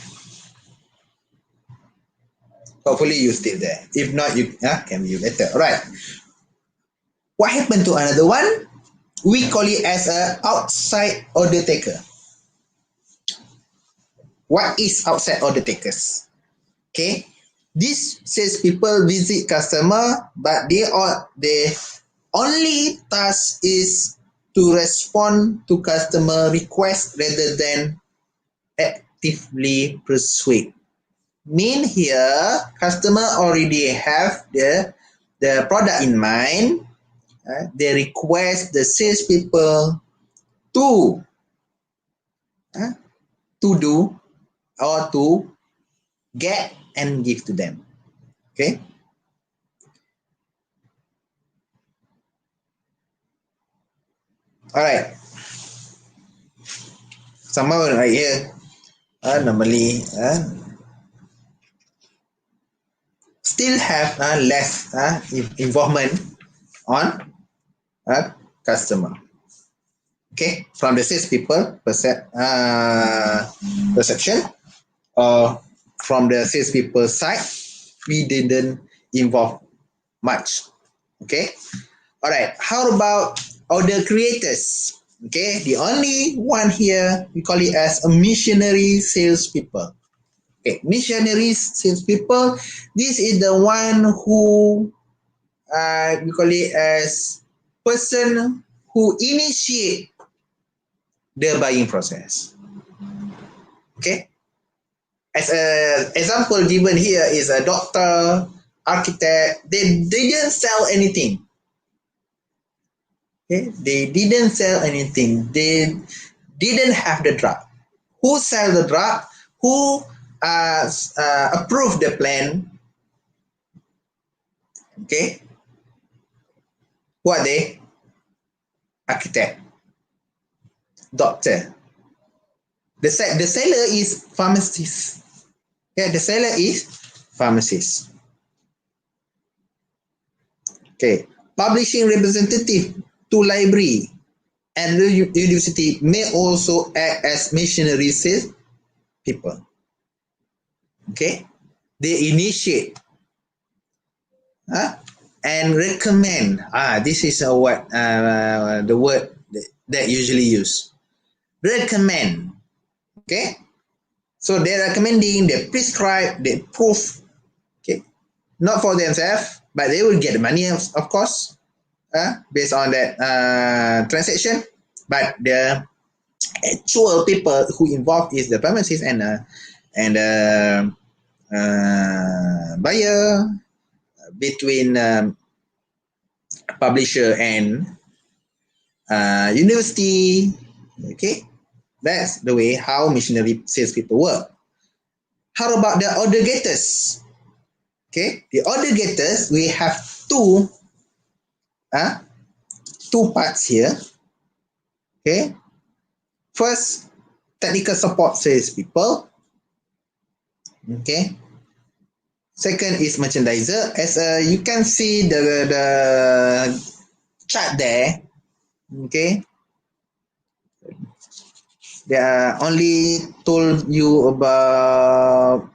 Speaker 1: Hopefully you still there. If not, you can view later. All right. What happened to another one? We call it as a outside order taker. What is outside order takers? Okay, these salespeople visit customer, but they only task is to respond to customer request rather than actively persuade. Mean here, customer already have the product in mind. They request the salespeople to uh, to do or to get and give to them. Okay. All right. Somehow right here, normally still have less involvement on customer. Okay, from the salespeople perception, or from the salespeople side, we didn't involve much. Okay, all right. How about order creators? Okay, the only one here we call it as a missionary salespeople. Okay, missionary salespeople. This is the one who we call it as person who initiate the buying process. Okay, as a example given here is a doctor, architect. They didn't sell anything. Okay, they didn't sell anything. They didn't have the drug. Who sell the drug? Who approve the plan? Okay, who are they? Architect, doctor. The seller is pharmacist. Yeah, the seller is pharmacist. Okay, publishing representative to library and the university may also act as missionary sales people. Okay, they initiate and recommend. This is what the word that usually use. Recommend. Okay, so they're recommending, they prescribe, they prove. Okay, not for themselves, but they will get the money, of course, based on that transaction. But the actual people who involved is the pharmacist and buyer, between publisher and university. Okay, that's the way how missionary salespeople work. How about the order getters? Okay, the order getters, we have uh, two parts here. Okay, first, technical support salespeople. Okay, second is merchandiser. As you can see the chart there. Okay, they are only told you about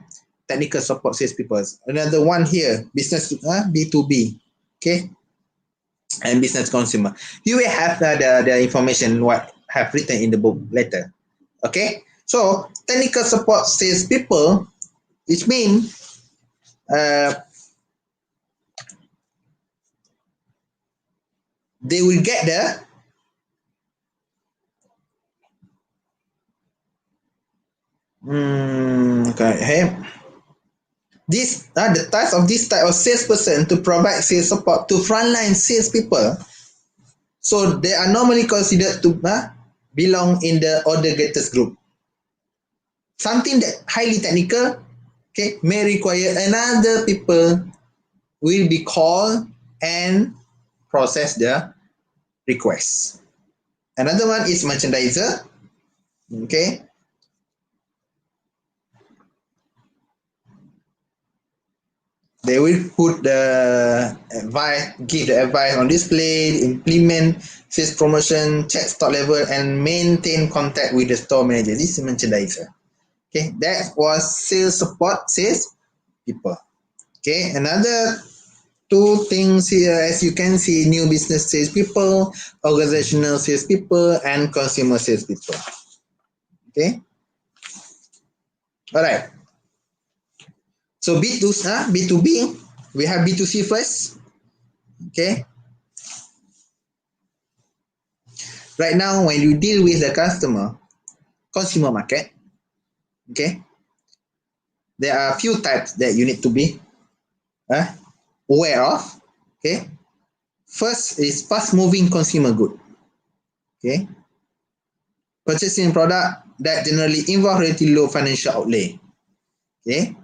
Speaker 1: technical support salespeople. Another one here, business B2B. Okay, and business consumer. You will have the information what have written in the book later. Okay, so technical support salespeople, which means they will get okay. This the task of this type of salesperson to provide sales support to frontline salespeople. So they are normally considered to belong in the order getters group. Something that highly technical, okay, may require another people will be called and process the request. Another one is merchandiser. Okay, they will put the advice, give the advice on display, implement sales promotion, check stock level, and maintain contact with the store manager. This is merchandiser. Okay, that was sales support, sales people. Okay, another two things here, as you can see: new business sales people, organizational sales people, and consumer sales people. Okay, all right. So B2B, we have B2C first. Okay, right now when you deal with the consumer market, okay, there are a few types that you need to be aware of. Okay, first is fast-moving consumer good. Okay, purchasing product that generally involve relatively low financial outlay. Okay,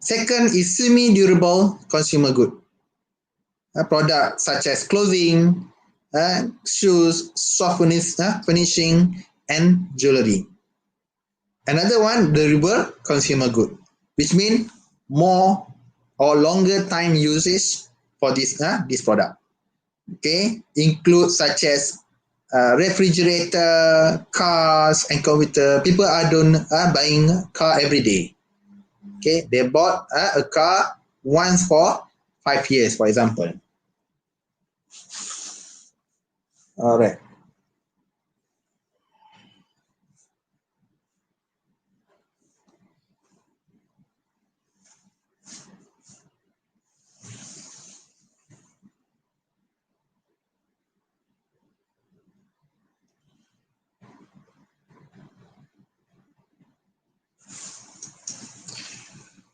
Speaker 1: second is semi-durable consumer good. Products such as clothing, shoes, soft furnishing, and jewelry. Another one, durable consumer good, which means more or longer time usage for this product. Okay, include such as refrigerator, cars, and computer. People are buying car every day. Okay, they bought a car once for 5 years, for example. All right.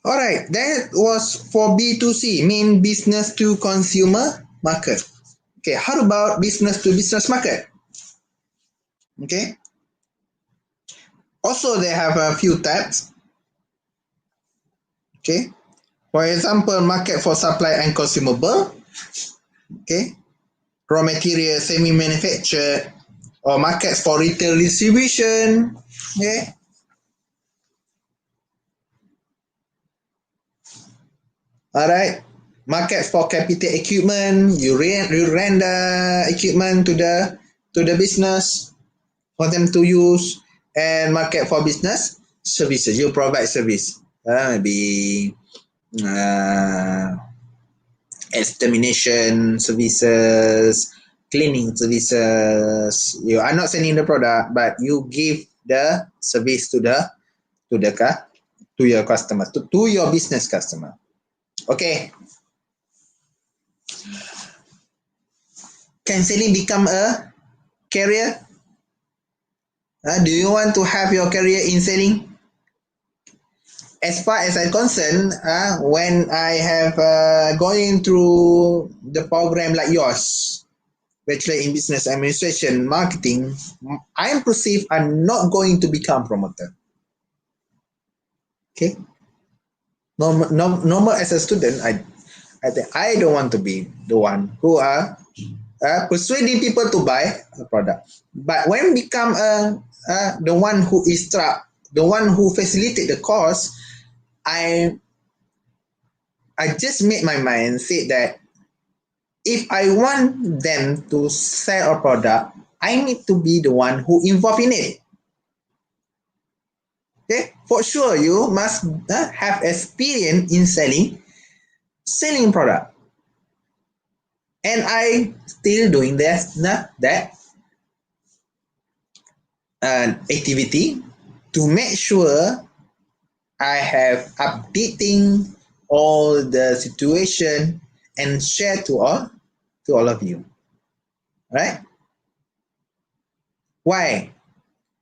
Speaker 1: All right, that was for B2C, mean business to consumer market. Okay, how about business to business market? Okay, also they have a few types. Okay, for example, market for supply and consumable. Okay, raw material, semi-manufactured, or markets for retail distribution. Okay, all right. Markets for capital equipment, you rent the equipment to the business for them to use, and market for business services. You provide service, maybe uh, extermination services, cleaning services. You are not selling the product, but you give the service to your customer, to your business customer. Okay. Can selling become a career? Do you want to have your career in selling? As far as I'm concerned, when I have going through the program like yours, Bachelor in Business Administration, Marketing, I am perceived I'm not going to become promoter. Okay? Normal as a student, I don't want to be the one who are persuading people to buy a product. But when become the one who instruct, the one who facilitate the course, I just made my mind say that if I want them to sell a product, I need to be the one who involved in it. Okay, for sure you must have experience in selling product, and I still doing that activity to make sure I have updating all the situation and share to all of you. Right? Why?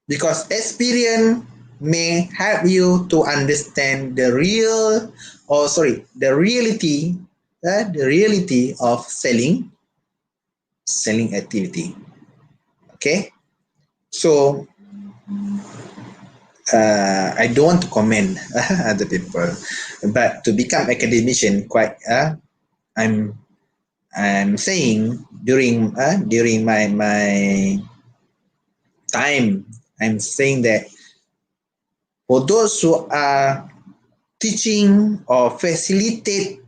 Speaker 1: Because experience may help you to understand the reality of selling activity. Okay, so I don't want to comment other people, but to become academician, I'm saying during my time, I'm saying that for those who are teaching or facilitate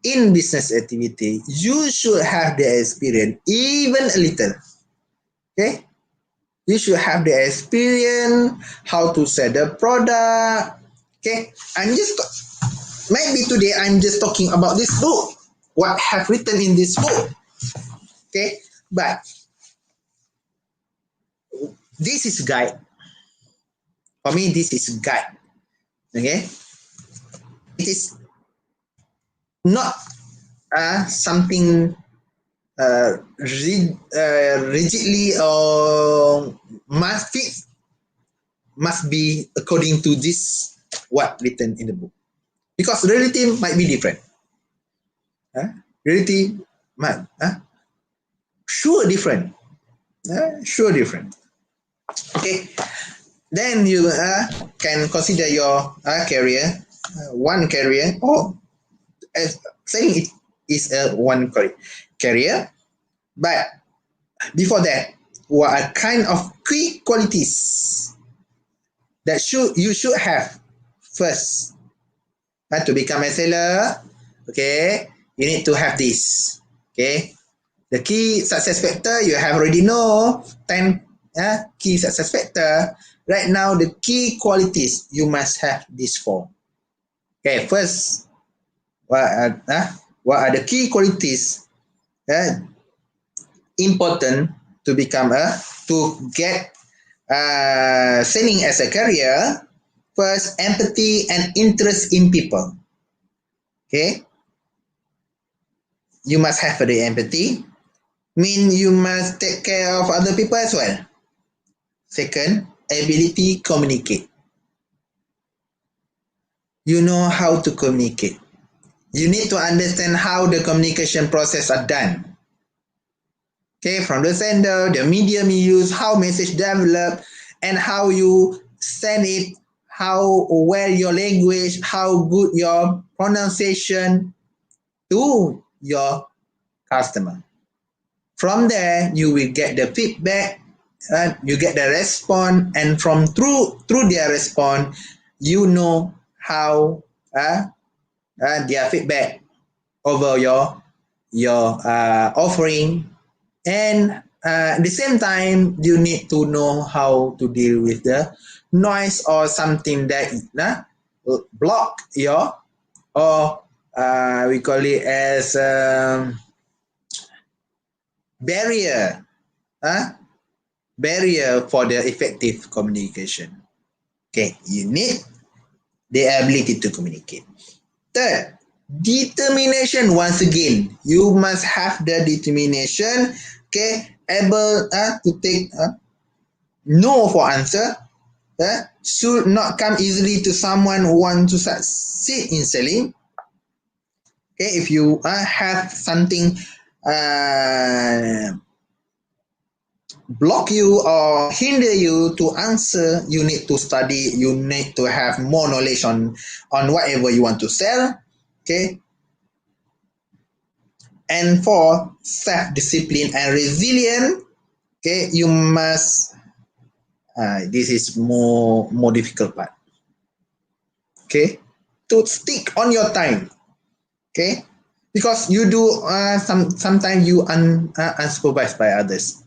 Speaker 1: in business activity, you should have the experience, even a little. Okay, you should have the experience how to sell the product. Okay, maybe today I'm just talking about this book, what I have written in this book. Okay, but this is guide. For me, this is guide. Okay, it is not something rigidly or must be according to this what written in the book, because reality might be different. Reality might sure different. Sure different. Okay, then you can consider your career, one career, or saying it is a one career. But before that, what are kind of key qualities that you should have first to become a seller? Okay, you need to have this. Okay, the key success factor you have already know 10 key success factor. Right now, the key qualities you must have these 4. Okay, first, what are the key qualities important to become to get selling as a career? First, empathy and interest in people. Okay, you must have the empathy. Mean you must take care of other people as well. Second, ability communicate. You know how to communicate. You need to understand how the communication process are done. Okay, from the sender, the medium you use, how message develop, and how you send it, how well your language, how good your pronunciation to your customer. From there, you will get the feedback, you get the response, and from through their response, you know how their feedback over your offering, and at the same time, you need to know how to deal with the noise or something that block your, or we call it as barrier, barrier for the effective communication. Okay, you need the ability to communicate. Third, determination. Once again, you must have the determination. Okay, able to take no for answer. Should not come easily to someone who wants to succeed in selling. Okay, if you have something block you or hinder you to answer, you need to study, you need to have more knowledge on whatever you want to sell. Okay, and for self-discipline and resilient, okay, you must this is more difficult part. Okay, to stick on your time. Okay, because you do sometimes you unsupervised by others.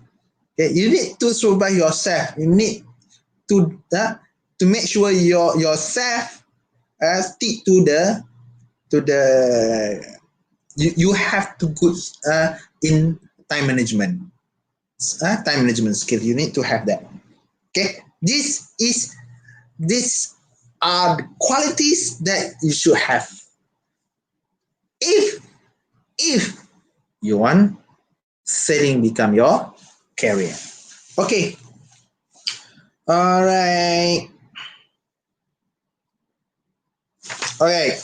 Speaker 1: Okay, you need to supervise yourself. You need to make sure yourself stick to the you have to good in time management. Time management skill, you need to have that. Okay, these are the qualities that you should have if you want selling become your career. Okay, all right. Okay,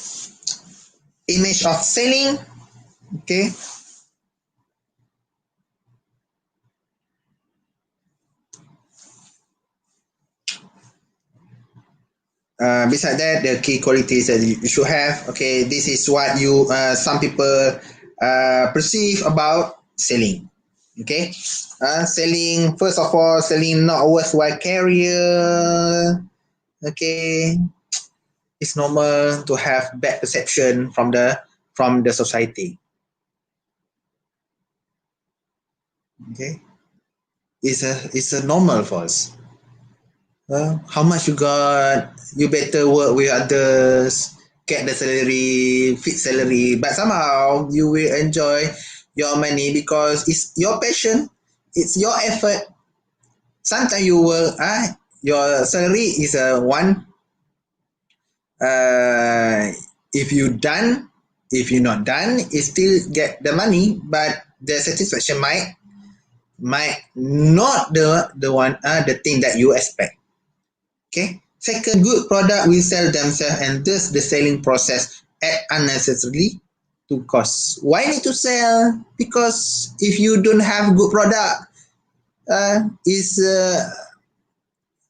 Speaker 1: image of selling. Okay, beside that, the key qualities that you should have. Okay, this is what you some people perceive about selling. Okay, selling, first of all, selling not worthwhile career. Okay, it's normal to have bad perception from the society. Okay, it's a normal for us. How much you got? You better work with others, get the salary, fixed salary, but somehow you will enjoy your money because it's your passion, it's your effort. Sometimes you will your salary is a one. If you done, if you not done, it still get the money, but the satisfaction might not the one the thing that you expect. Okay, Second, good product will sell themselves and thus the selling process add unnecessarily to costs. Why need to sell? Because if you don't have good product, is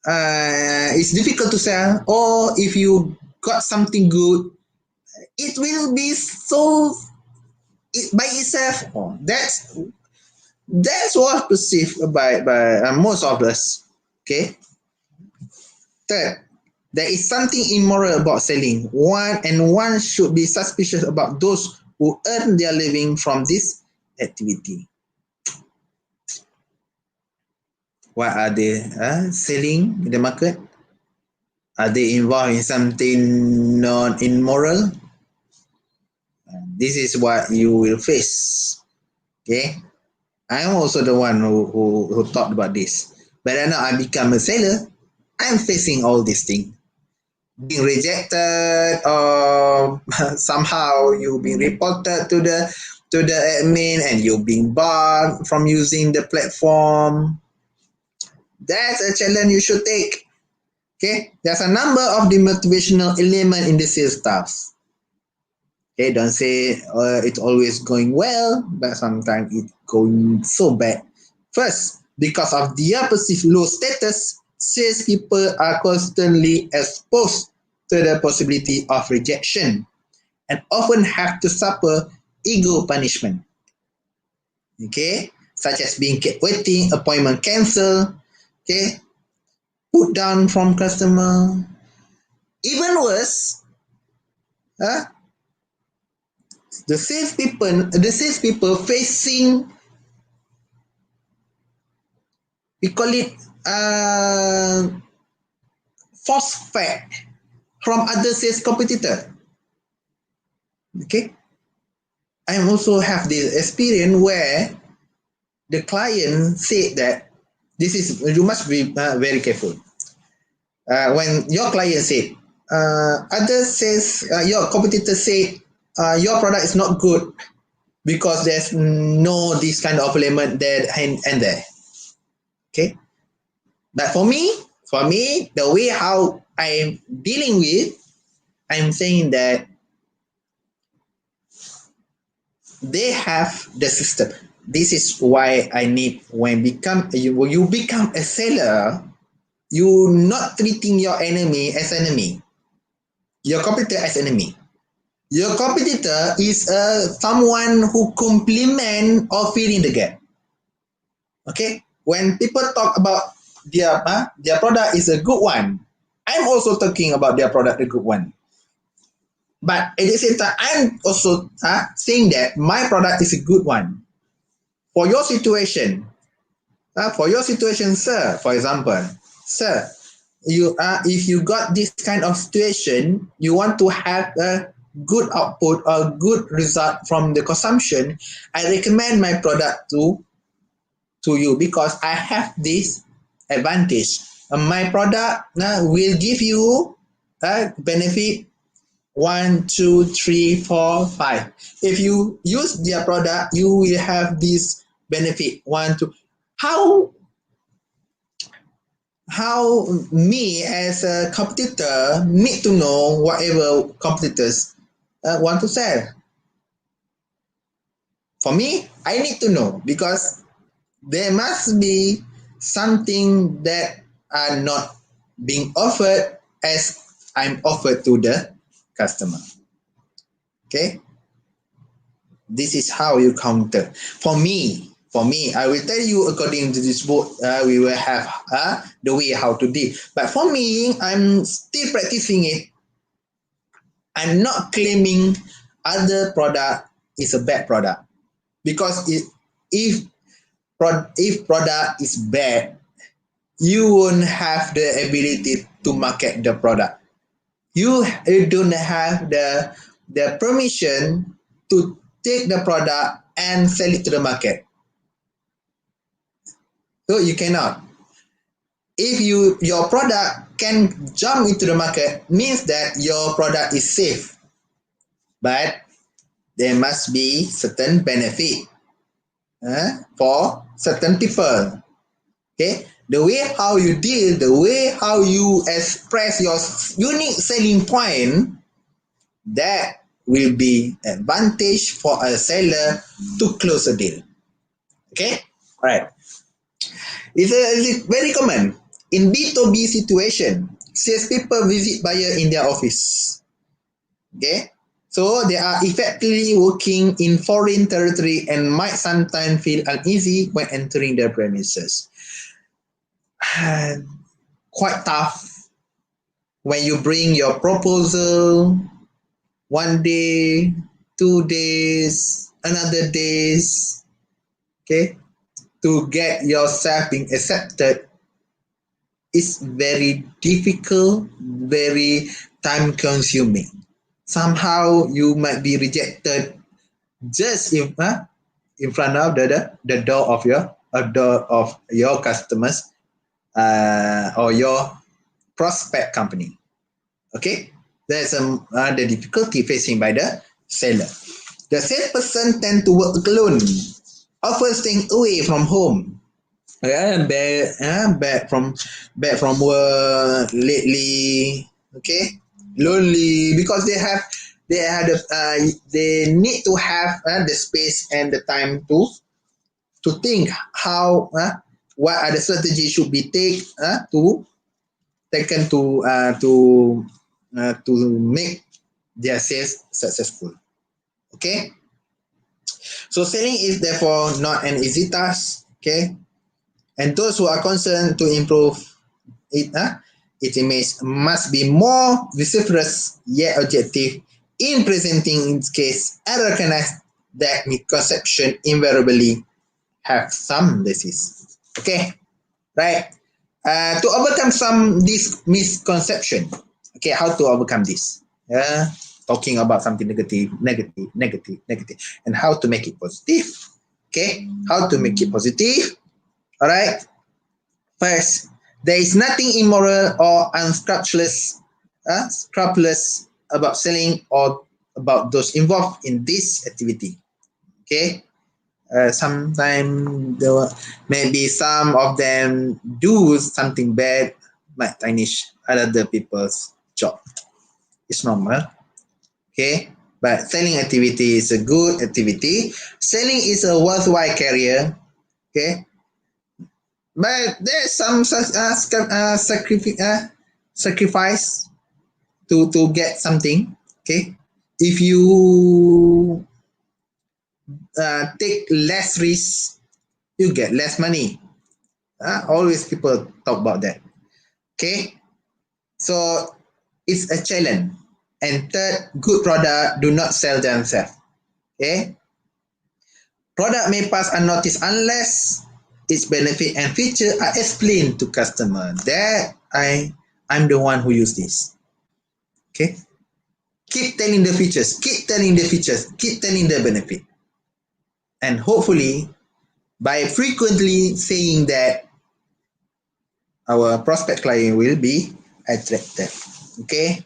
Speaker 1: it's difficult to sell. Or if you got something good, it will be so by itself. Oh, that's what perceived by most of us. Okay. Third, there is something immoral about selling. One should be suspicious about those who earn their living from this activity. What are they selling in the market? Are they involved in something not immoral? This is what you will face. Okay. I'm also the one who thought about this. But now I become a seller, I'm facing all these things. Being rejected or somehow you being reported to the admin and you being barred from using the platform. That's a challenge you should take. Okay, there's a number of the motivational element in the sales stuff. Okay, don't say it's always going well, but sometimes it's going so bad. First, because of their perceived low status, salespeople are constantly exposed to the possibility of rejection and often have to suffer ego punishment. Okay, such as being kept waiting, appointment cancelled, okay, put down from customer. Even worse, huh? The salespeople facing, we call it false fact from other sales competitor. Okay, I also have this experience where the client said that you must be very careful. When your client said, others says your competitor said your product is not good because there's no this kind of element there and there. Okay, but for me, the way how I'm dealing with, I'm saying that they have the system. This is why I need when you become a seller, you not treating your enemy as enemy, your competitor as enemy. Your competitor is someone who complement or fill in the gap. Okay, when people talk about their product is a good one, I'm also talking about their product a good one. But at the same time, I'm also saying that my product is a good one. For your situation, sir, for example, sir, if you got this kind of situation, you want to have a good output or good result from the consumption, I recommend my product to you because I have this advantage. My product will give you a benefit 1, 2, 3, 4, 5. If you use their product, you will have this benefit 1, 2. How me as a competitor need to know whatever competitors want to sell. For me, I need to know because there must be something that are not being offered as I'm offered to the customer. Okay, this is how you counter. For me, I will tell you according to this book, we will have the way how to deal. But for me, I'm still practicing it. I'm not claiming other product is a bad product because if product is bad, you won't have the ability to market the product. You don't have the permission to take the product and sell it to the market. So you cannot. If your product can jump into the market, means that your product is safe. But there must be certain benefit for certain people. Okay, The way how you deal, the way how you express your unique selling point, that will be advantage for a seller to close a deal. Okay? Alright. It's very common. In B2B situation, salespeople visit buyer in their office. Okay? So they are effectively working in foreign territory and might sometimes feel uneasy when entering their premises. Quite tough when you bring your proposal 1 day, 2 days, another days, okay, to get yourself being accepted is very difficult, very time consuming. Somehow you might be rejected just in front of the door of your customers or your prospect company. Okay, that's the difficulty facing by the seller. The salesperson tend to work alone, often staying away from home. Back from work lately. Okay, lonely because they need to have the space and the time to think how what are the strategies should be taken to make their sales successful. Okay, so selling is therefore not an easy task. Okay, and those who are concerned to improve it, its image must be more vociferous yet objective in presenting its case and recognize that misconception invariably have some basis. Okay, right? To overcome this misconception, okay, how to overcome this? Yeah, talking about something negative, and how to make it positive. Okay, how to make it positive? All right. First, there is nothing immoral or scrupulous about selling or about those involved in this activity. Okay, sometimes maybe some of them do something bad, might tarnish other people's job. It's normal. Okay, but selling activity is a good activity. Selling is a worthwhile career. Okay, but there's some sacrifice to get something. Okay, if you take less risk, you get less money. Always people talk about that. Okay, so it's a challenge. And third, good product do not sell themselves. Okay, product may pass unnoticed unless its benefit and feature are explained to customer. That I'm the one who use this. Okay, keep telling the features, keep telling the benefit, and hopefully by frequently saying that, our prospect client will be attracted. Okay.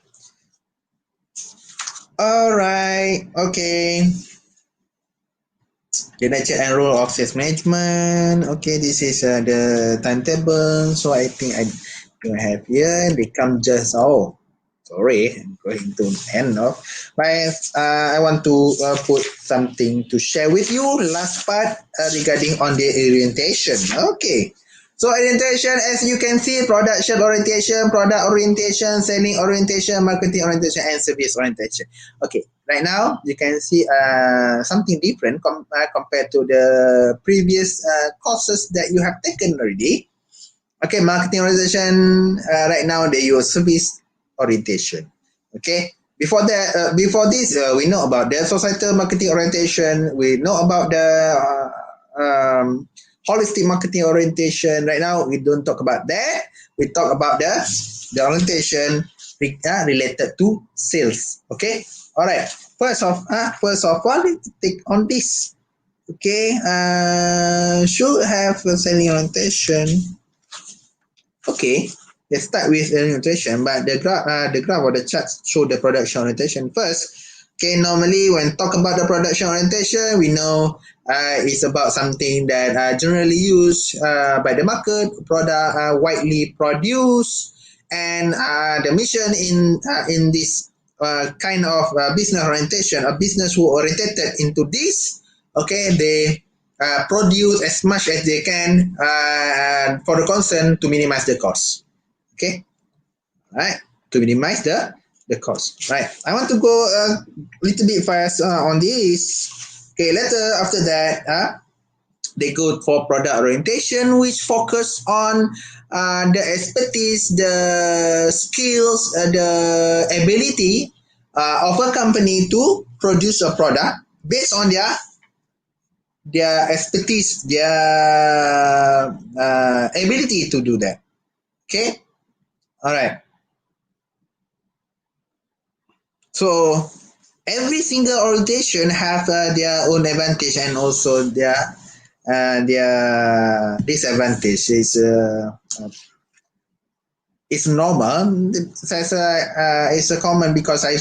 Speaker 1: All right. Okay. The nature and role of sales management. Okay, this is the timetable. So I think I don't have here. They come just sorry, I'm going to end off. But I want to put something to share with you. Last part regarding on the orientation. Okay. So orientation, as you can see, production orientation, product orientation, selling orientation, marketing orientation, and service orientation. Okay, right now you can see something different compared to the previous courses that you have taken already. Okay, marketing orientation, right now they use service orientation. Okay, before this, we know about the societal marketing orientation. We know about the holistic marketing orientation. Right now, we don't talk about that. We talk about the orientation related to sales. Okay, all right. First of all, let's take on this. Okay, should have a selling orientation. Okay, let's start with the orientation, but the graph or the chart show the production orientation first. Okay, normally when talk about the production orientation, we know it's about something that generally used by the market, product widely produced, and the mission in this kind of business orientation, a business who orientated into this. Okay, they produce as much as they can for the concern to minimize the cost. Okay, right? To minimize the cost, right? I want to go a little bit fast on this. Okay, later after that, they go for product orientation, which focus on the expertise, the skills, the ability of a company to produce a product based on their expertise, their ability to do that. Okay, all right. So every single orientation have their own advantage and also their disadvantage. It's normal. It's a common because I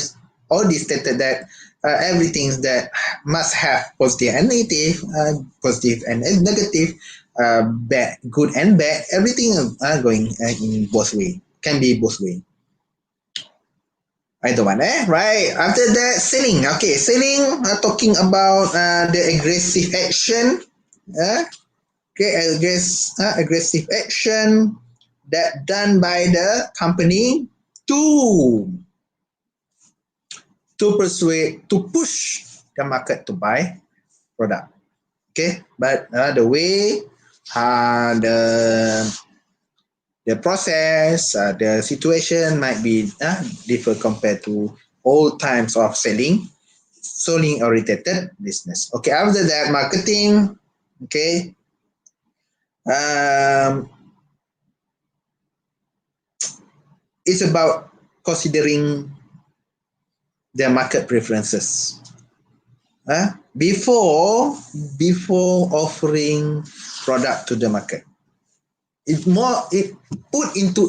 Speaker 1: already stated that everything that must have positive and negative, positive and negative, bad, good and bad. Everything are going in both way. Can be both way. I don't want, right? After that, selling. Okay, selling. Talking about the aggressive action. Uh, okay, aggressive action that done by the company to persuade to push the market to buy product. Okay, but the way the process, the situation might be different compared to all times of selling oriented business. Okay, after that, marketing. Okay, um, it's about considering their market preferences. Before offering product to the market, it put into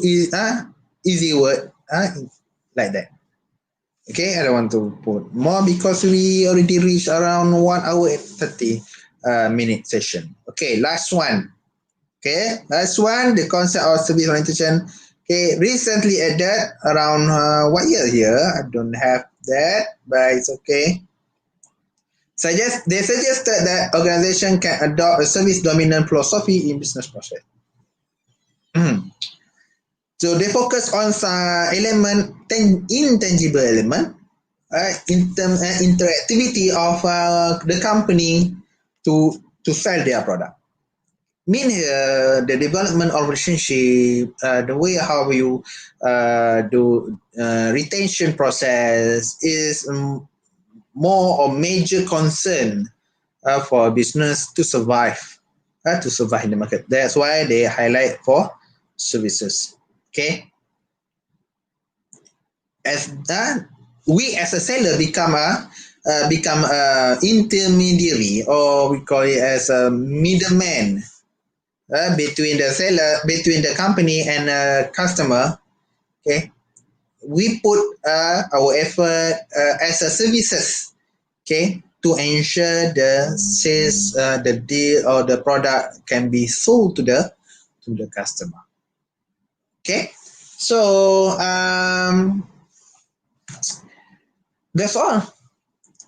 Speaker 1: easy word like that. Okay, I don't want to put more because we already reached around 1 hour and 30 minute session. Okay, last one. Okay, last one, the concept of service orientation. Okay, recently added around what year here? I don't have that, but it's okay. They suggested that organization can adopt a service dominant philosophy in business process. Mhm. So they focus on some intangible element, in term interactivity of the company to sell their product. Mean the development of relationship, the way how you do retention process is more or major concern for a business to survive in the market. That's why they highlight for services. Okay, as we as a seller become a intermediary, or we call it as a middleman between the company and customer. Okay, we put our effort as a services. Okay, to ensure the sales, the deal or the product can be sold to the customer. Okay, so that's all.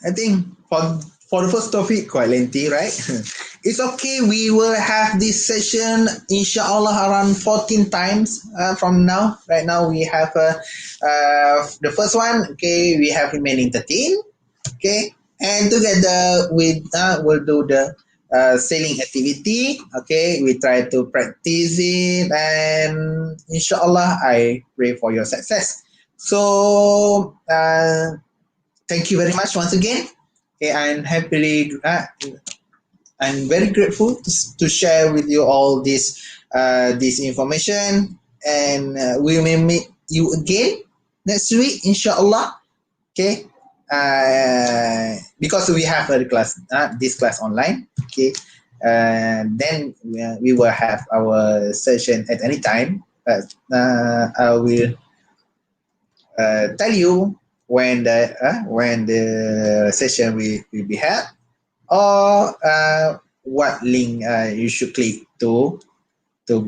Speaker 1: I think for the first topic, quite lengthy, right? It's okay. We will have this session, inshallah, around 14 times from now. Right now, we have the first one. Okay, we have remaining 13. Okay, and together with we'll do the selling activity. Okay, we try to practice it, and inshallah, I pray for your success. So, thank you very much once again. Okay, I'm very grateful to share with you all this information, and we may meet you again next week, inshallah. Okay, because we have a class, this class online. Okay, then we will have our session at any time. I will tell you when the session will be held, or what link you should click to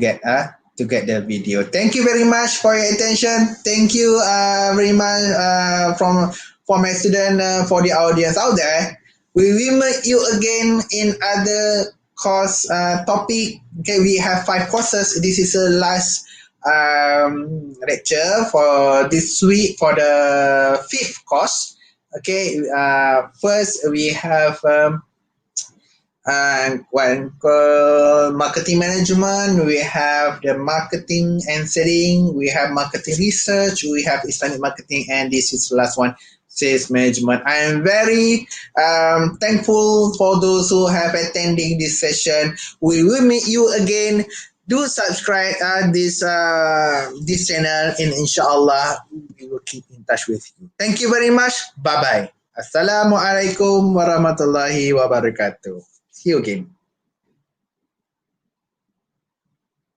Speaker 1: get the video. Thank you very much for your attention. Thank you very much from for my student, for the audience out there. We will meet you again in other course topic. Okay, we have 5 courses. This is the last lecture for this week for the 5th course. Okay, first we have one called marketing management. We have the marketing and selling. We have marketing research. We have Islamic marketing, and this is the last one, sales management. I am very thankful for those who have attending this session. We will meet you again. Do subscribe this channel, and inshallah we will keep in touch with you. Thank you very much. Bye bye. Assalamualaikum warahmatullahi wabarakatuh. See you again.